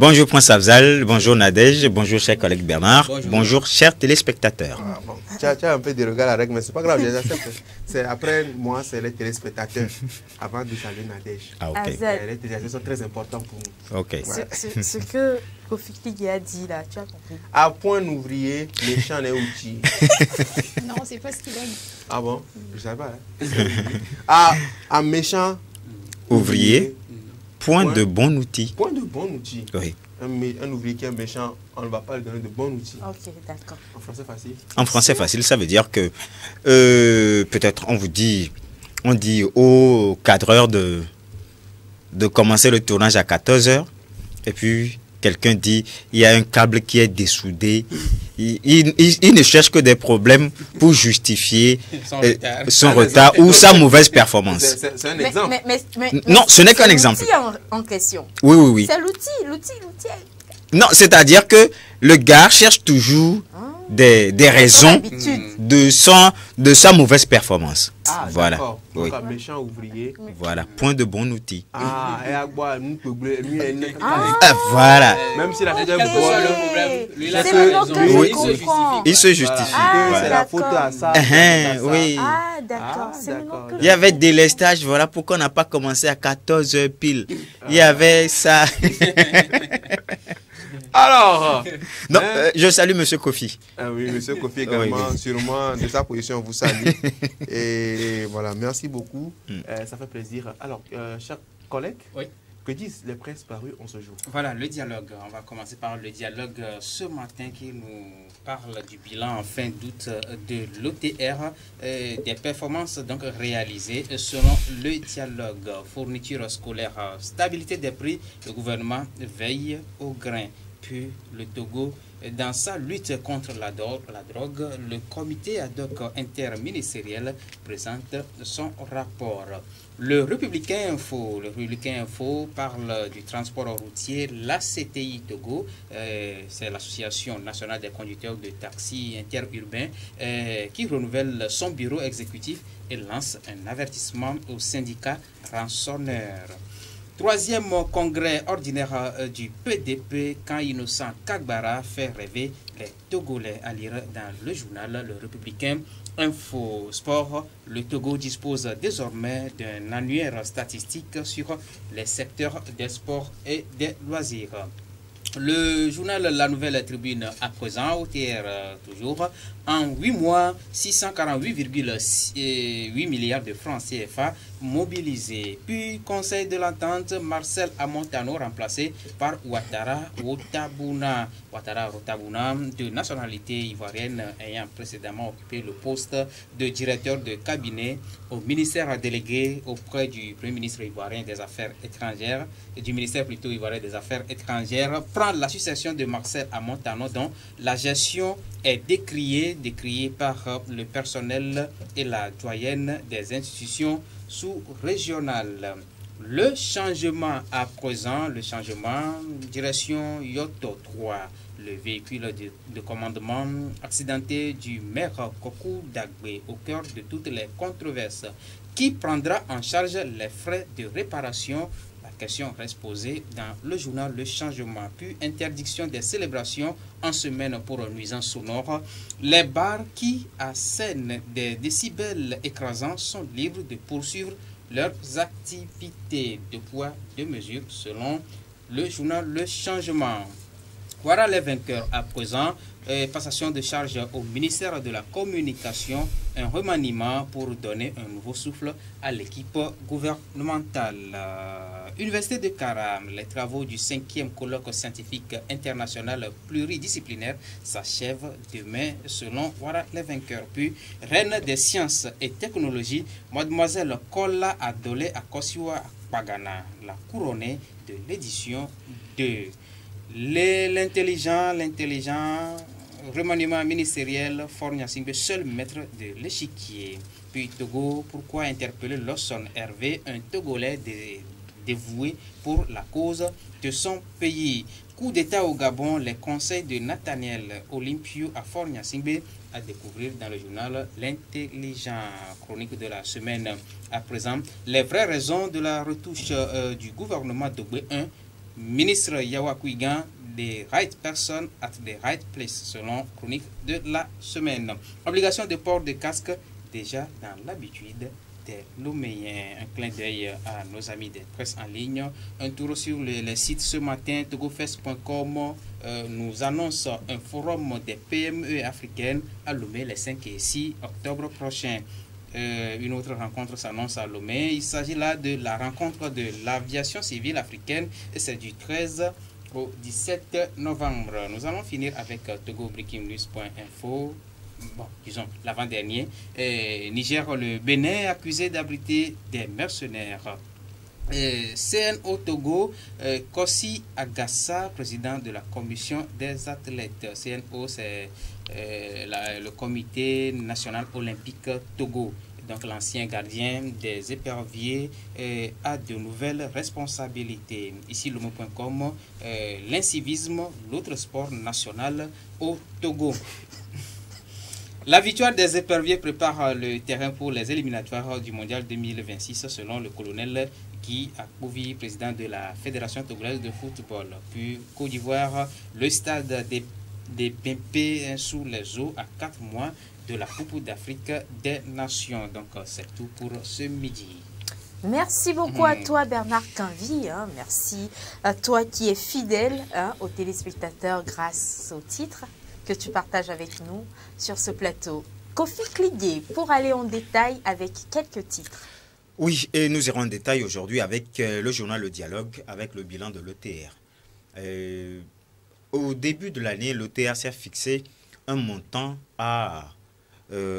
Bonjour Prince Afzal, bonjour Nadège, bonjour cher collègue Bernard, bonjour chers téléspectateurs. Bon. Tu as un peu de regard avec, mais c'est pas grave, après moi, c'est les téléspectateurs, avant de saluer Nadège. Okay. Les téléspectateurs sont très importants pour nous. Okay. Voilà. Ce que Kofi Klidé a dit là, tu as compris. À point d'ouvrier, méchant et outil. Non, c'est pas ce qu'il a dit. Ah bon? Je ne savais pas. Hein? Un méchant ouvrier, Point de bon outil. Point de bon outil. Oui. Un ouvrier qui est méchant, on ne va pas lui donner de bons outils. Ok, d'accord. En français facile. En français facile, ça veut dire que peut-être on dit au cadreur de commencer le tournage à 14h et puis quelqu'un dit il y a un câble qui est dessoudé. Il ne cherche que des problèmes pour justifier son retard ou sa mauvaise performance. C'est un exemple. Non, ce n'est qu'un exemple. C'est l'outil en question. Oui. C'est l'outil. Non, c'est-à-dire que le gars cherche toujours des raisons de sa mauvaise performance. Ah, voilà. Donc, un méchant ouvrier. Voilà, point de bon outil. Voilà. Même s'il a fait un problème, il se justifie. C'est la faute à ça. Oui. Ah, d'accord. Il y avait délestage, voilà pourquoi on n'a pas commencé à 14h pile. Il y avait ça. Alors, non, je salue M. Kofi. Ah oui, M. Kofi également, sûrement de sa position, on vous salue. Et voilà, merci beaucoup. Ça fait plaisir. Alors, chers collègues, que disent les presses parues en ce jour? Voilà, le dialogue. On va commencer par le dialogue ce matin qui nous parle du bilan en fin d'août de l'OTR, des performances donc réalisées selon le dialogue. Fourniture scolaire, stabilité des prix, le gouvernement veille au grain. Puis le Togo, dans sa lutte contre la drogue, le comité ad hoc interministériel présente son rapport. Le Républicain Info parle du transport routier. La CTI Togo, c'est l'Association nationale des conducteurs de taxis interurbains, qui renouvelle son bureau exécutif et lance un avertissement aux syndicats rançonneurs. Troisième congrès ordinaire du PDP, quand Innocent Kagbara fait rêver les Togolais, à lire dans le journal Le Républicain Info Sport. Le Togo dispose désormais d'un annuaire statistique sur les secteurs des sports et des loisirs. Le journal La Nouvelle Tribune à présent, OTR toujours, en 8 mois, 648,8 milliards de francs CFA mobilisés. Puis Conseil de l'Entente, Marcel Amontano remplacé par Ouattara Rotabuna, de nationalité ivoirienne ayant précédemment occupé le poste de directeur de cabinet au ministère délégué auprès du Premier ministre ivoirien des Affaires étrangères, du ministère plutôt ivoirien des Affaires étrangères, prend la succession de Marcel Amontano dont la gestion est décriée par le personnel et la doyenne des institutions sous-régionales. Le changement à présent, direction Yoto 3, le véhicule de commandement accidenté du maire Kokou Dagbe au cœur de toutes les controverses. Qui prendra en charge les frais de réparation? La question reste posée dans le journal Le Changement. Puis interdiction des célébrations en semaine pour nuisances sonores. Les bars qui assènent des décibels écrasants sont libres de poursuivre leurs activités. De poids, de mesures selon le journal Le Changement. Voilà les vainqueurs à présent. Passation de charge au ministère de la Communication, un remaniement pour donner un nouveau souffle à l'équipe gouvernementale. Université de Karam, les travaux du 5e colloque scientifique international pluridisciplinaire s'achèvent demain selon Voilà les vainqueurs. Puis, reine des sciences et technologies, mademoiselle Kola Adole Akosiwa Pagana, la couronnée de l'édition 2. L'intelligent, remaniement ministériel, Fornia Singbe, seul maître de l'échiquier. Puis Togo, pourquoi interpeller Lawson Hervé, un Togolais dévoué pour la cause de son pays. Coup d'État au Gabon, les conseils de Nathaniel Olympio à Fornia Singbe à découvrir dans le journal L'Intelligent, chronique de la semaine. À présent, les vraies raisons de la retouche du gouvernement Dogbe 1. Ministre Yawa Kouigan, the right person at the right place, selon chronique de la semaine. Obligation de port de casque, déjà dans l'habitude des Loméens. Un clin d'œil à nos amis des presses en ligne. Un tour sur les sites ce matin. togofest.com nous annonce un forum des PME africaines à Lomé les 5 et 6 octobre prochain. Une autre rencontre s'annonce à Lomé. Il s'agit là de la rencontre de l'aviation civile africaine et c'est du 13 au 17 novembre. Nous allons finir avec TogoBreakingNews.info. Bon, disons l'avant-dernier. Niger, le Bénin accusé d'abriter des mercenaires. CNO Togo, Kossi Agassa, président de la commission des athlètes. CNO, c'est le comité national olympique Togo. Donc l'ancien gardien des éperviers a de nouvelles responsabilités. Ici, le mot.com, l'incivisme, l'autre sport national au Togo. La victoire des éperviers prépare le terrain pour les éliminatoires du mondial 2026 selon le colonel Guy Akbouvi, président de la Fédération togolaise de football. Puis Côte d'Ivoire, le stade des Pimpés sous les eaux à 4 mois de la Coupe d'Afrique des Nations. Donc c'est tout pour ce midi. Merci beaucoup à toi Bernard Canvi, merci à toi qui es fidèle aux téléspectateurs grâce au titre que tu partages avec nous sur ce plateau. Kofi Klidié, pour aller en détail avec quelques titres. Oui, et nous irons en détail aujourd'hui avec le journal Le Dialogue, avec le bilan de l'ETR. Au début de l'année, l'ETR s'est fixé un montant à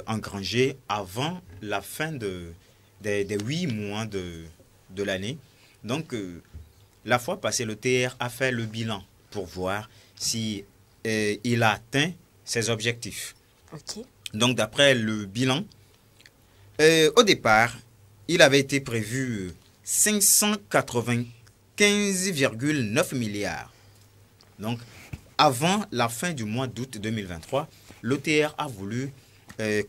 engranger avant la fin des 8 mois de l'année. Donc, la fois passée, l'ETR a fait le bilan pour voir si il a atteint ses objectifs. Okay. Donc, d'après le bilan, au départ, il avait été prévu 595,9 milliards. Donc, avant la fin du mois d'août 2023, l'OTR a voulu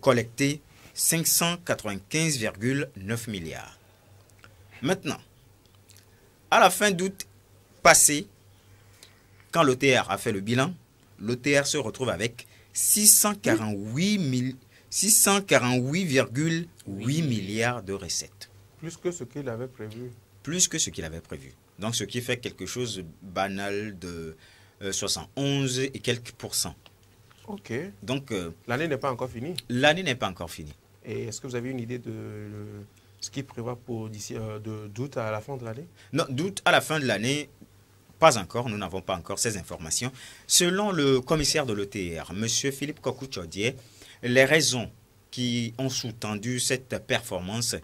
collecter 595,9 milliards. Maintenant, à la fin d'août passé, quand l'OTR a fait le bilan, l'OTR se retrouve avec 648,8 milliards de recettes. Plus que ce qu'il avait prévu. Plus que ce qu'il avait prévu. Donc, ce qui fait quelque chose de banal de 71 et quelques pourcents. Ok. Donc, l'année n'est pas encore finie. L'année n'est pas encore finie. Et est-ce que vous avez une idée de ce qu'il prévoit pour d'ici d'août à la fin de l'année? Non, d'août à la fin de l'année, pas encore. Nous n'avons pas encore ces informations. Selon le commissaire de l'ETR, M. Philippe Kokou-Tchodier, les raisons qui ont sous-tendu cette performance,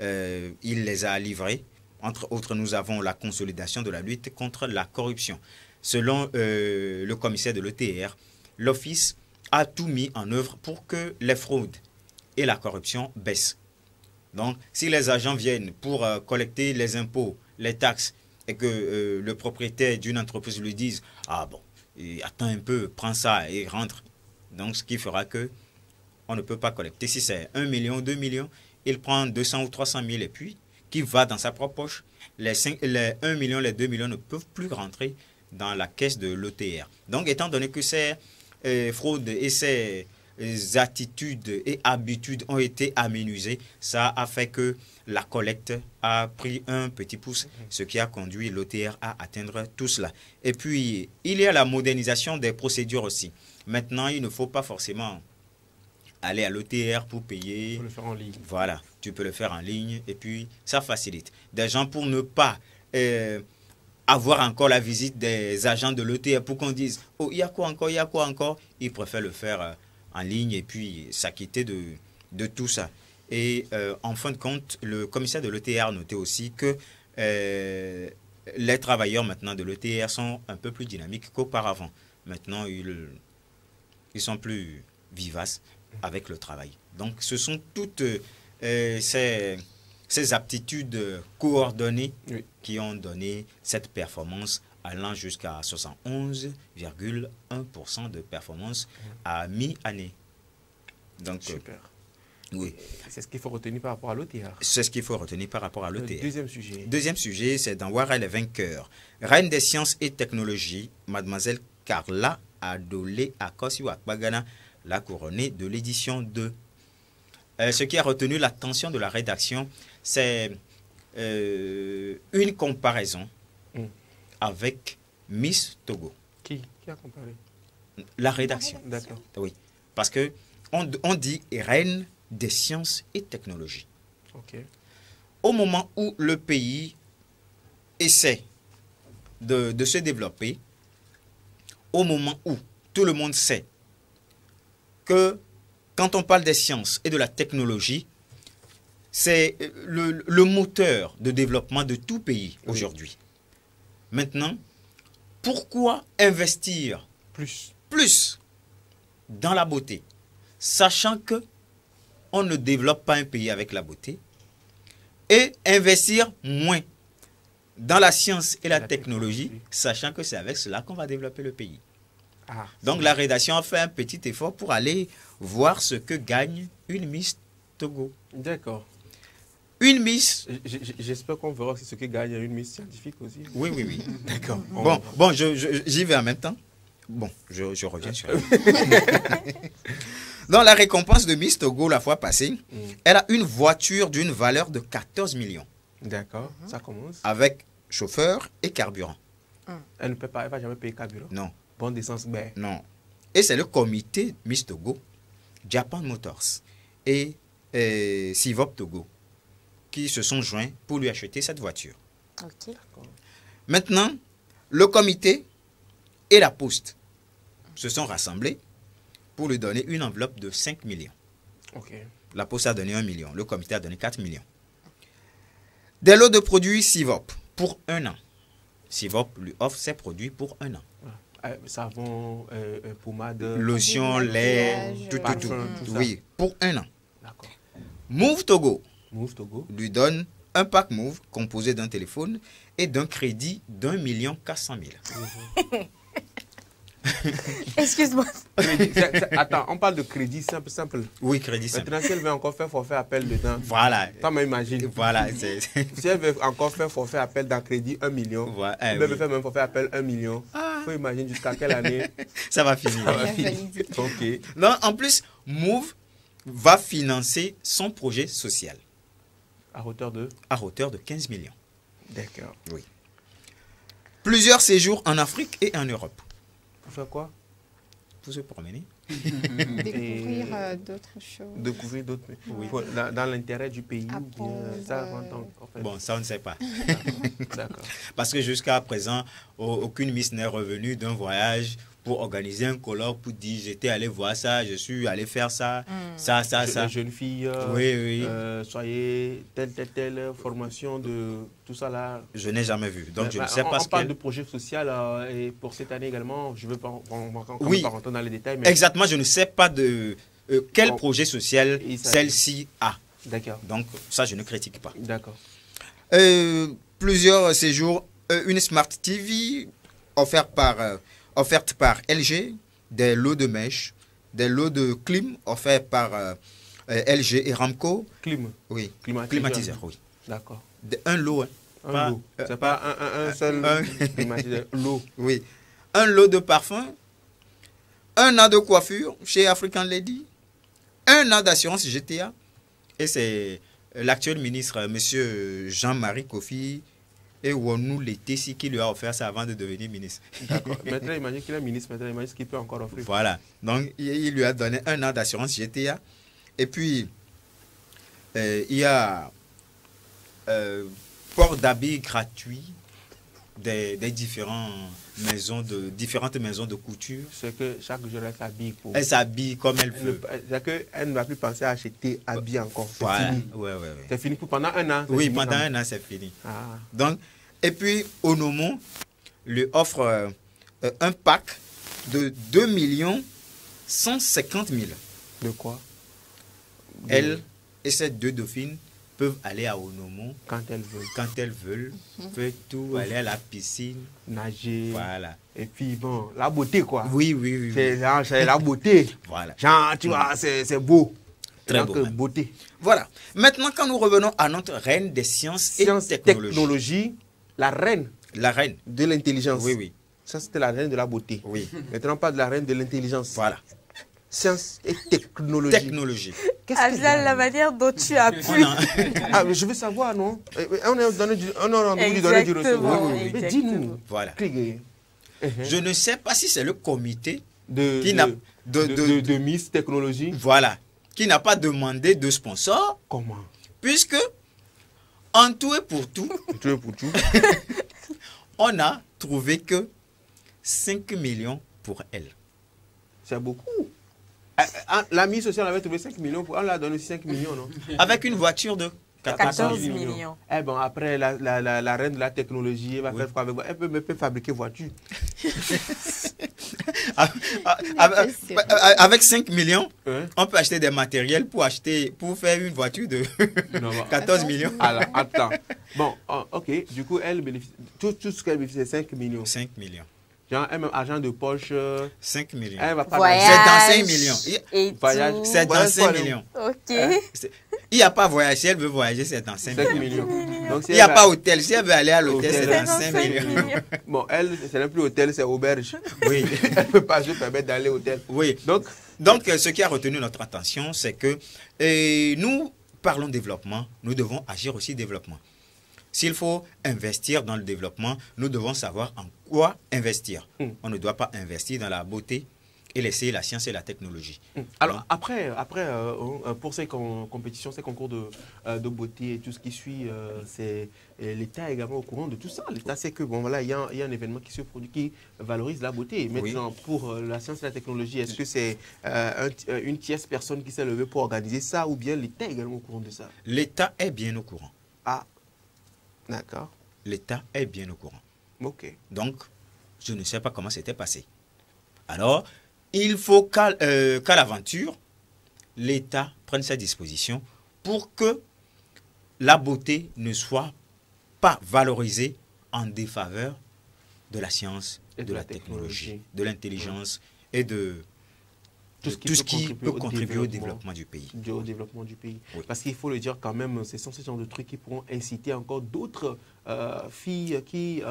il les a livrées. Entre autres, nous avons la consolidation de la lutte contre la corruption. Selon le commissaire de l'ETR, l'Office a tout mis en œuvre pour que les fraudes et la corruption baissent. Donc, si les agents viennent pour collecter les impôts, les taxes, et que le propriétaire d'une entreprise lui dise « Ah bon, attends un peu, prends ça et rentre ». Donc, ce qui fera que on ne peut pas collecter. Si c'est 1 million, 2 millions, il prend 200 ou 300 000 et puis qui va dans sa propre poche. Les 1 million, les 2 millions ne peuvent plus rentrer dans la caisse de l'OTR. Donc, étant donné que ces fraudes et ces attitudes et habitudes ont été aménusées, ça a fait que la collecte a pris un petit pouce, ce qui a conduit l'OTR à atteindre tout cela. Et puis, il y a la modernisation des procédures aussi. Maintenant, il ne faut pas forcément aller à l'OTR pour payer. Tu peux le faire en ligne. Voilà, tu peux le faire en ligne et puis ça facilite. Des gens pour ne pas avoir encore la visite des agents de l'OTR pour qu'on dise « Oh, il y a quoi encore, il y a quoi encore ?» Ils préfèrent le faire en ligne et puis s'acquitter de tout ça. Et en fin de compte, le commissaire de l'ETR a noté aussi que les travailleurs maintenant de l'ETR sont un peu plus dynamiques qu'auparavant. Maintenant, ils sont plus vivaces avec le travail. Donc, ce sont toutes ces aptitudes coordonnées qui ont donné cette performance allant jusqu'à 71,1% de performance à mi-année. Donc, super. Oui. C'est ce qu'il faut retenir par rapport à l'OTR. C'est ce qu'il faut retenir par rapport à l'OTR. Deuxième sujet. Deuxième sujet, c'est dans Ouattara les vainqueurs. Reine des sciences et technologies, mademoiselle Carla Adolé Akosi Wakbagana, la couronnée de l'édition 2. Ce qui a retenu l'attention de la rédaction, c'est une comparaison avec Miss Togo. Qui a comparé? La rédaction. D'accord. Oui. Parce que on dit reine des sciences et technologies. Ok. Au moment où le pays essaie de se développer, au moment où tout le monde sait que quand on parle des sciences et de la technologie, c'est le moteur de développement de tout pays aujourd'hui. Maintenant, pourquoi investir plus dans la beauté, sachant que on ne développe pas un pays avec la beauté, et investir moins dans la science et la technologie, sachant que c'est avec cela qu'on va développer le pays. Donc la rédaction a fait un petit effort pour aller voir ce que gagne une Miss Togo. D'accord. Une Miss... J'espère qu'on verra aussi ce que gagne une Miss scientifique aussi. Oui, oui, oui. D'accord. Bon, j'y vais en même temps. Bon, je reviens sur elle. Dans la récompense de Miss Togo la fois passée, elle a une voiture d'une valeur de 14 millions. D'accord, ça commence. Avec chauffeur et carburant. Elle ne peut pas, elle ne va jamais payer carburant. Non. Bonne d'essence, ben. Non. Et c'est le comité Miss Togo, Japan Motors et Sivop Togo qui se sont joints pour lui acheter cette voiture. Ok. Maintenant, le comité et la poste se sont rassemblés pour lui donner une enveloppe de 5 millions. Ok. La poste a donné 1 million, le comité a donné 4 millions. Des lots de produits Sivop pour 1 an. Sivop lui offre ses produits pour 1 an. Savon, pommade, lotion, lait, tout. Oui, pour 1 an. D'accord. Move Togo lui donne un pack Move composé d'un téléphone et d'un crédit d'1 400 000. Excuse-moi. Attends, on parle de crédit simple. Oui, crédit simple. Maintenant, si elle veut encore faire forfait appel dedans. Voilà. Toi, m'imagine. Voilà. Si elle veut encore faire forfait appel dans crédit 1 million, voilà, elle veut faire même forfait appel 1 million. Il faut imaginer jusqu'à quelle année ça va finir. Ça va finir. Ok. Non, en plus, Move va financer son projet social. À hauteur de? À hauteur de 15 millions. D'accord. Oui. Plusieurs séjours en Afrique et en Europe. Pour faire quoi? Pour se promener. Découvrir d'autres choses. Découvrir d'autres. Oui. Dans l'intérêt du pays. Ça, en fait. Bon, ça on ne sait pas. D'accord. Parce que jusqu'à présent, aucune Miss n'est revenue d'un voyage pour organiser un colloque pour dire j'étais allé voir ça, je suis allé faire ça, ça. Jeune fille, oui. Soyez telle formation de tout ça là. Je n'ai jamais vu. Donc je ne sais pas ce qu'on parle de projet social et pour cette année également, je ne veux pas rentrer dans les détails. Mais... Exactement, je ne sais pas de quel projet social celle-ci a. D'accord. Donc ça, je ne critique pas. D'accord. Plusieurs séjours, une Smart TV offerte par LG, des lots de mèches, des lots de clim offerts par LG et Ramco. Clim? Oui. Climatiseur, oui. D'accord. Un lot. Un lot. C'est pas un seul climatiseur. Lot. Oui. Un lot de parfum, 1 an de coiffure chez African Lady, 1 an d'assurance GTA. Et c'est l'actuel ministre, M. Jean-Marie Kofi et Wonou Letesi qui lui a offert ça avant de devenir ministre. D'accord. Maintenant, imagine qu'il est ministre, maintenant, imagine ce qu'il peut encore offrir. Voilà. Donc, il lui a donné 1 an d'assurance GTA. Et puis, il y a port d'habits gratuit des différentes maisons de couture. C'est que chaque jour, elle s'habille pour... Elle s'habille comme elle veut. C'est qu'elle ne va plus penser à acheter habits encore. C'est fini. Ouais. C'est fini pendant 1 an. Oui, pendant 1 an, c'est fini. Ah. Donc, et puis, Onomo lui offre un pack de 2 150 000. De quoi? Elle et ses 2 dauphines peuvent aller à Onomo quand elles veulent. Quand elles veulent, peuvent tout aller à la piscine, nager. Voilà. Et puis bon, la beauté quoi. Oui. C'est la beauté. Voilà. Genre, tu vois, c'est beau. Très beau. Beauté. Voilà. Maintenant, quand nous revenons à notre reine des sciences et technologies. La reine. La reine. De l'intelligence. Oui. Ça, c'était la reine de la beauté. Oui. Maintenant, on parle de la reine de l'intelligence. Voilà. Science et technologie. Afzal, la manière dont tu as pu... je veux savoir, non? On a donné du recevoir. Oui. Mais dis-nous. Voilà. Je ne sais pas si c'est le comité de Miss Technologie. Voilà. qui n'a pas demandé de sponsor. Comment? Puisque, en tout et pour tout, on a trouvé que 5 millions pour elle. C'est beaucoup. L'ami social avait trouvé 5 millions, on l'a donné 5 millions, non? Avec une voiture de 14 millions. Eh bon, après, la reine de la technologie, elle va faire quoi avec vous? Elle peut fabriquer voiture. Avec 5 millions, on peut acheter des matériels pour faire une voiture de 14 millions. Alors, attends. Bon, ok. Du coup, elle bénéficie. Tout ce qu'elle bénéficie, c'est 5 millions. 5 millions. Genre, elle même argent de poche. 5 millions. Elle va pas c'est dans 5 millions. C'est dans 5 millions. Ok. Il n'y a pas voyage. Si elle veut voyager, c'est dans 5 millions. Donc, il n'y a pas hôtel. Si elle veut aller à l'hôtel, c'est dans 5 millions. Bon, elle, c'est même plus hôtel, c'est auberge. Oui. Elle ne peut pas se permettre d'aller au hôtel. Oui. Donc, ce qui a retenu notre attention, c'est que nous parlons développement, nous devons agir aussi développement. S'il faut investir dans le développement, nous devons savoir en quoi investir. On ne doit pas investir dans la beauté et laisser la science et la technologie. Alors, après pour ces compétitions, ces concours de beauté et tout ce qui suit, c'est l'État est également au courant de tout ça. L'État sait que, bon, voilà, il y a un événement qui se produit qui valorise la beauté. Maintenant, pour la science et la technologie, est-ce que c'est une tierce personne qui s'est levée pour organiser ça ou bien l'État est également au courant de ça? L'État est bien au courant. Ah, d'accord. L'État est bien au courant. Ok. Donc, je ne sais pas comment c'était passé. Alors, il faut qu'à l'aventure, l'État prenne ses dispositions pour que la beauté ne soit pas valorisée en défaveur de la science, de la technologie, de l'intelligence et de tout ce qui peut contribuer au développement du pays. Au développement du pays. Oui. Parce qu'il faut le dire quand même, ce sont ce genre de trucs qui pourront inciter encore d'autres filles qui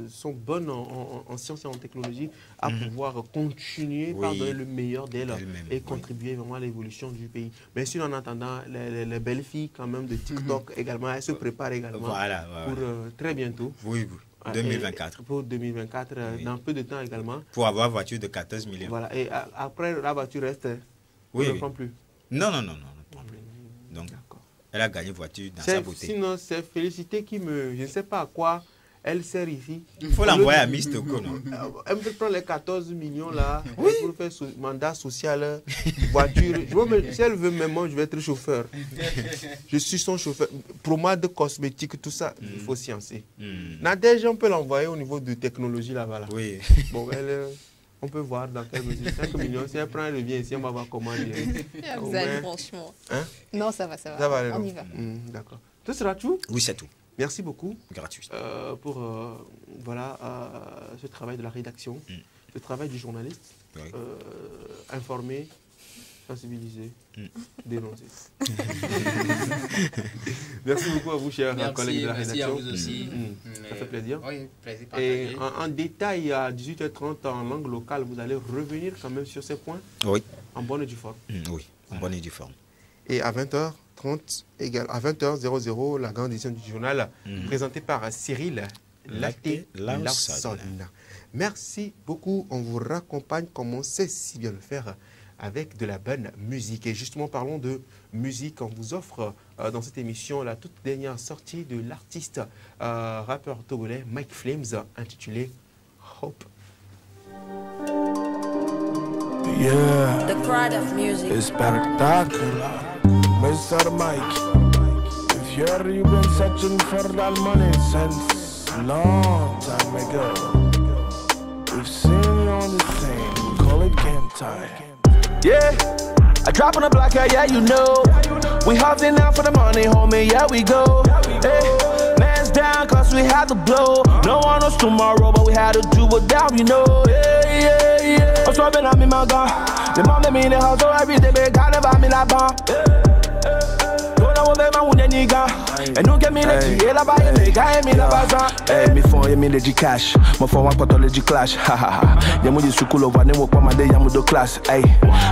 sont bonnes en sciences et en technologie à pouvoir continuer par donner le meilleur d'elles et contribuer vraiment à l'évolution du pays. Mais sinon, en attendant, les belles filles quand même de TikTok également, elles se préparent également pour très bientôt. Oui, oui. 2024. Pour 2024, dans peu de temps également. Pour avoir une voiture de 14 millions. Voilà, et après la voiture reste, on ne prend plus. Non. Donc, elle a gagné une voiture dans sa beauté. Sinon, c'est Félicité qui je ne sais pas à quoi elle sert ici. Il faut l'envoyer à Miss Toko, non? Elle me prend les 14 millions là pour faire mandat social, voiture. Si elle veut même, moi, je vais être chauffeur. Je suis son chauffeur. Promade cosmétique, tout ça, il faut sciencer. Nadège, on peut l'envoyer au niveau de technologie là-bas. Oui. Bon, on peut voir dans quelle mesure. 5 millions, si elle prend, elle revient ici, on va voir comment elle Vous allez franchement. Hein? Non, ça va. On y va. D'accord. Tout sera tout? Oui, c'est tout. Merci beaucoup. Gratuit. Pour ce travail de la rédaction, le travail du journaliste, informer, sensibiliser, dénoncer. Merci beaucoup à vous, chers collègues de la rédaction. Merci à vous aussi. Ça fait plaisir. Oui, plaisir partagé. Et en détail, à 18h30 en langue locale, vous allez revenir quand même sur ces points. Oui. En bonne et due forme. Oui, en bonne et due forme. Et à 20h30, à 20h00, la grande édition du journal, présentée par Cyril Laté-Lawson. Merci beaucoup. On vous raccompagne comme on sait si bien le faire avec de la bonne musique. Et justement, parlons de musique. On vous offre dans cette émission la toute dernière sortie de l'artiste rappeur togolais Mike Flames, intitulée Hope. Yeah, the crowd of music. It's spectacular. Mr. Mike, if you've been searching for that money since a long time ago, we've seen you on the thing, we call it game time. Yeah, I drop on the block, yeah, you know. We hustling now for the money, homie, yeah, we go. Hey, man's down, cause we had to blow. No one knows tomorrow, but we had to do it down, you know. Yeah. I'm swapping on me, my gun. The mom let me in the house, so every day, baby, God never me la bomb. And don't get me the G, la baye me gagne me la baza. Eh, me font me le cash, me font un pote le clash. Ha ha ha. Y'a mon dit sous over ne pas ma y'a mon de classe. Hey,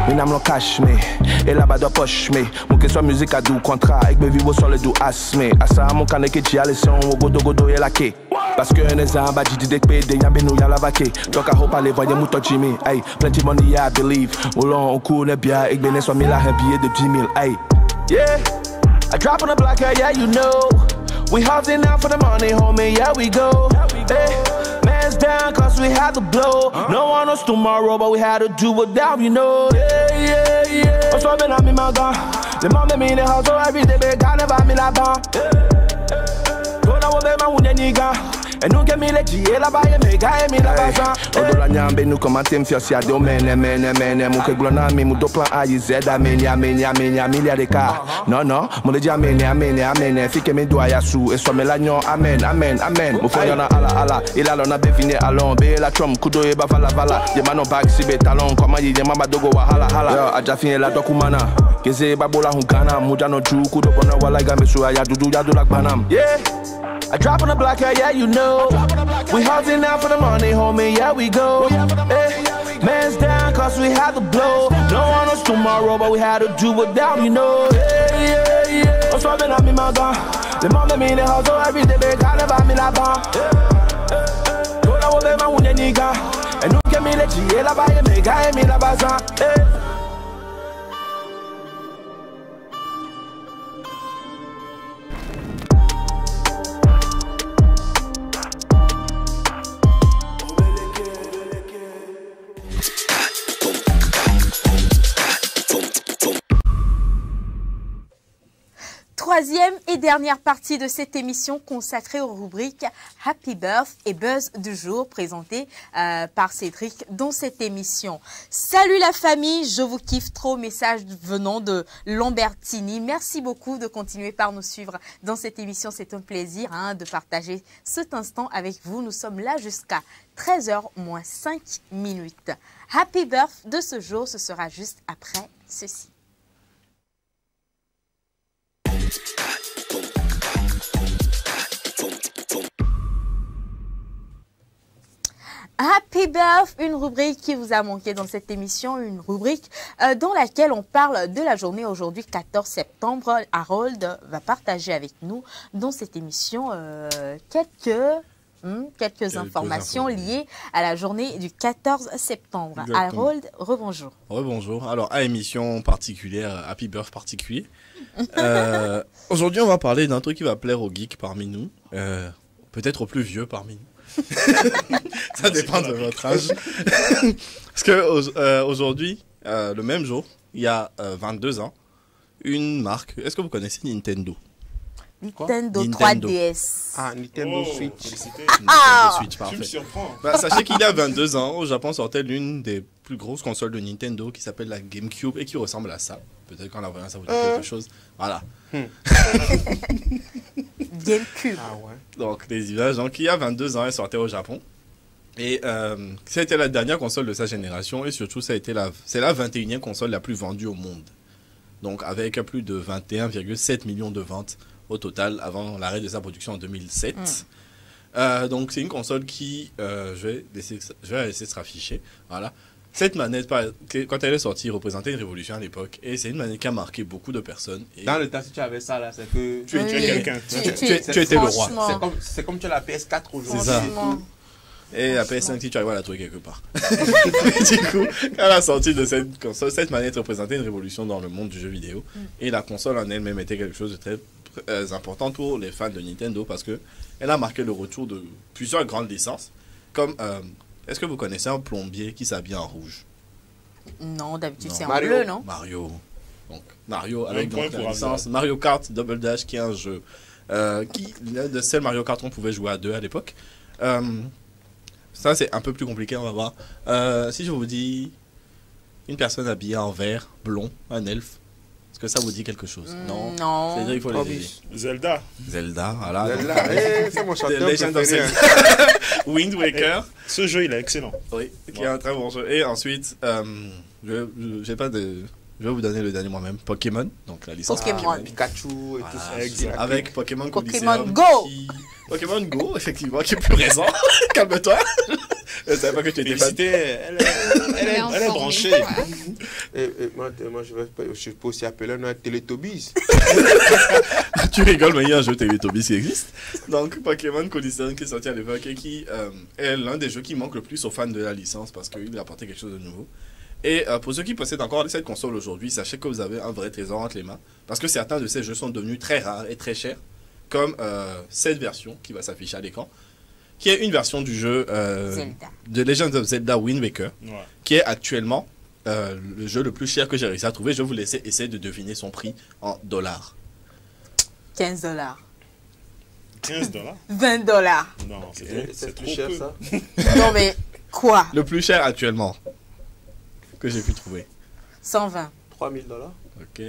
me n'am no cash me, et la bas de poche me. Mon que soit musique à du contrat, avec me vivo sur le du as me. Asa mon canne que tu as laissé on godo et la ke. Parce que les amba dit des PD, y'a nous y'a la vaquée. Donc à hope aller voyer mouton Jimmy. Hey, plenty money, I believe. Oulon, on coule bien, ik ben soit mille à un billet de 10 000. Hey, yeah. I drop on the block, yeah, you know. We hustling out for the money, homie, yeah, we go. Hey, man's down, cause we had to blow. No one knows tomorrow, but we had to do it down, you know. Yeah, yeah, yeah. I'm swapping on me, my gun. The mom me in the house, so every day, they got never me la ban. Go now, baby, my wounded nigga. Et nous qui les G la baille mais gars et la baza. Odo la nyambe nous commenter m'fier si ado mene mon que glona mi do plan A Z amenia milliard de cas. Non mon le dit amene fi que me doit ya sou et soit me l'agnon amen mo fo yana ala il a l'on a béfini allons be la trom kudo e ba vala ye manon bag si be talon comment y mama dogo wa hala yo aja fini la dokumana keze babola hungana muja no ju kudo bona wala ga me so ya dudu ya do la banam yeah. I drop on the block, yeah, you know. We hustling out for the money, homie, yeah, we go. Hey, man's down, cause we had to blow. No one knows tomorrow, but we had to do it down, you know. Yeah. I'm swapping on me, my gun. The mom me in the house, so every day, they got about me la ban. Go now, baby, my wounded nigga. And you get me the G, la baye, me guy, me la baza. Troisième et dernière partie de cette émission consacrée aux rubriques Happy Birth et Buzz du jour présentées par Cédric dans cette émission. Salut la famille, je vous kiffe trop, message venant de Lambertini. Merci beaucoup de continuer par nous suivre dans cette émission. C'est un plaisir de partager cet instant avec vous. Nous sommes là jusqu'à 13h moins 5 minutes. Happy Birth de ce jour, ce sera juste après ceci. Happy Birth, une rubrique qui vous a manqué dans cette émission, une rubrique dans laquelle on parle de la journée aujourd'hui, 14 septembre. Harold va partager avec nous dans cette émission quelques informations liées à la journée du 14 septembre. Exactement. Harold, rebonjour. Rebonjour. Alors, à émission particulière, Happy Birth particulier. Aujourd'hui, on va parler d'un truc qui va plaire aux geeks parmi nous, peut-être aux plus vieux parmi nous. Ça dépend de votre âge. Parce que aujourd'hui, le même jour, il y a 22 ans, une marque. Est-ce que vous connaissez Nintendo? Nintendo 3DS. Ah, Nintendo Switch. Nintendo Switch, parfait. Tu me surprends. Sachez qu'il y a 22 ans, au Japon sortait l'une des plus grosses consoles de Nintendo qui s'appelle la GameCube et qui ressemble à ça. Peut-être qu'en la voyant, ça vous dit quelque chose. Voilà. GameCube. Ah ouais. Donc, les images. Donc, il y a 22 ans, elle sortait au Japon. Et ça a été la dernière console de sa génération. Et surtout, c'est la 21e console la plus vendue au monde. Donc, avec plus de 21,7 millions de ventes au total avant l'arrêt de sa production en 2007. Donc, c'est une console qui... je vais la laisser se rafficher. Voilà. Cette manette, quand elle est sortie, représentait une révolution à l'époque. Et c'est une manette qui a marqué beaucoup de personnes. Et dans le temps, si tu avais ça, là, c'est que... Tu es quelqu'un. Tu étais le roi. C'est comme tu as la PS4 aujourd'hui. C'est ça. Et la PS5, si tu arrives à la trouver quelque part. Du coup, à la sortie de cette console, cette manette représentait une révolution dans le monde du jeu vidéo. Et la console en elle-même était quelque chose de très important pour les fans de Nintendo parce qu'elle a marqué le retour de plusieurs grandes licences. Comme, est-ce que vous connaissez un plombier qui s'habille en rouge? Non, d'habitude c'est en bleu, non? Mario. Donc, Mario avec donc, la licence Mario Kart Double Dash qui est un jeu de seul Mario Kart on pouvait jouer à deux à l'époque. Ça, c'est un peu plus compliqué, on va voir. Si je vous dis une personne habillée en vert, blond, un elfe, est-ce que ça vous dit quelque chose? Non. Non. C'est-à-dire il faut les aider. Zelda. Voilà. Zelda. C'est mon chanteur préféré. Wind Waker. Ce jeu, il est excellent. Oui, qui est un très bon jeu. Et ensuite, je vais vous donner le dernier moi-même. Pokémon, donc la licence Pokémon. Pikachu et tout ça. Avec Pokémon Go. Pokémon Go, effectivement, qui est plus récent. Calme-toi. Je savais pas que tu étais fan. Elle est branchée. Moi, je peux aussi appeler un Teletubbies. Tu rigoles, mais il y a un jeu Teletubbies qui existe. Donc, Pokémon Collision qui est sorti à l'époque et qui est l'un des jeux qui manque le plus aux fans de la licence parce qu'il a apporté quelque chose de nouveau. Et pour ceux qui possèdent encore cette console aujourd'hui, sachez que vous avez un vrai trésor entre les mains. Parce que certains de ces jeux sont devenus très rares et très chers. Comme cette version qui va s'afficher à l'écran. Qui est une version du jeu de Legend of Zelda Wind Waker. Ouais. Qui est actuellement le jeu le plus cher que j'ai réussi à trouver. Je vais vous laisser essayer de deviner son prix en dollars. 15 dollars. 15 dollars 20 dollars. Non, c'est trop cher peu. ça. Non mais quoi? Le plus cher actuellement que j'ai pu trouver. 120. 3000 dollars. Ok.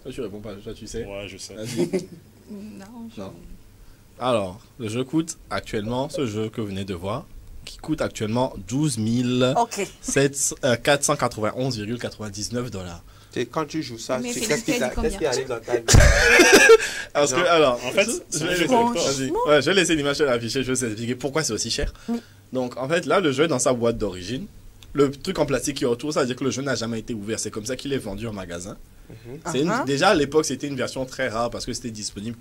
Toi tu réponds pas, toi tu sais. Ouais, je sais. Vas-y. Non. Alors, le jeu coûte actuellement, ce jeu que vous venez de voir, qui coûte actuellement 12 491,99 dollars. Quand tu joues ça, qu'est-ce qui arrive dans ta vie? Parce que, alors, en fait, je vais laisser l'image afficher, je vais vous expliquer pourquoi c'est aussi cher. Donc, en fait, là, le jeu est dans sa boîte d'origine. Le truc en plastique qui est autour, ça veut dire que le jeu n'a jamais été ouvert. C'est comme ça qu'il est vendu en magasin. Déjà, à l'époque, c'était une version très rare parce que c'était disponible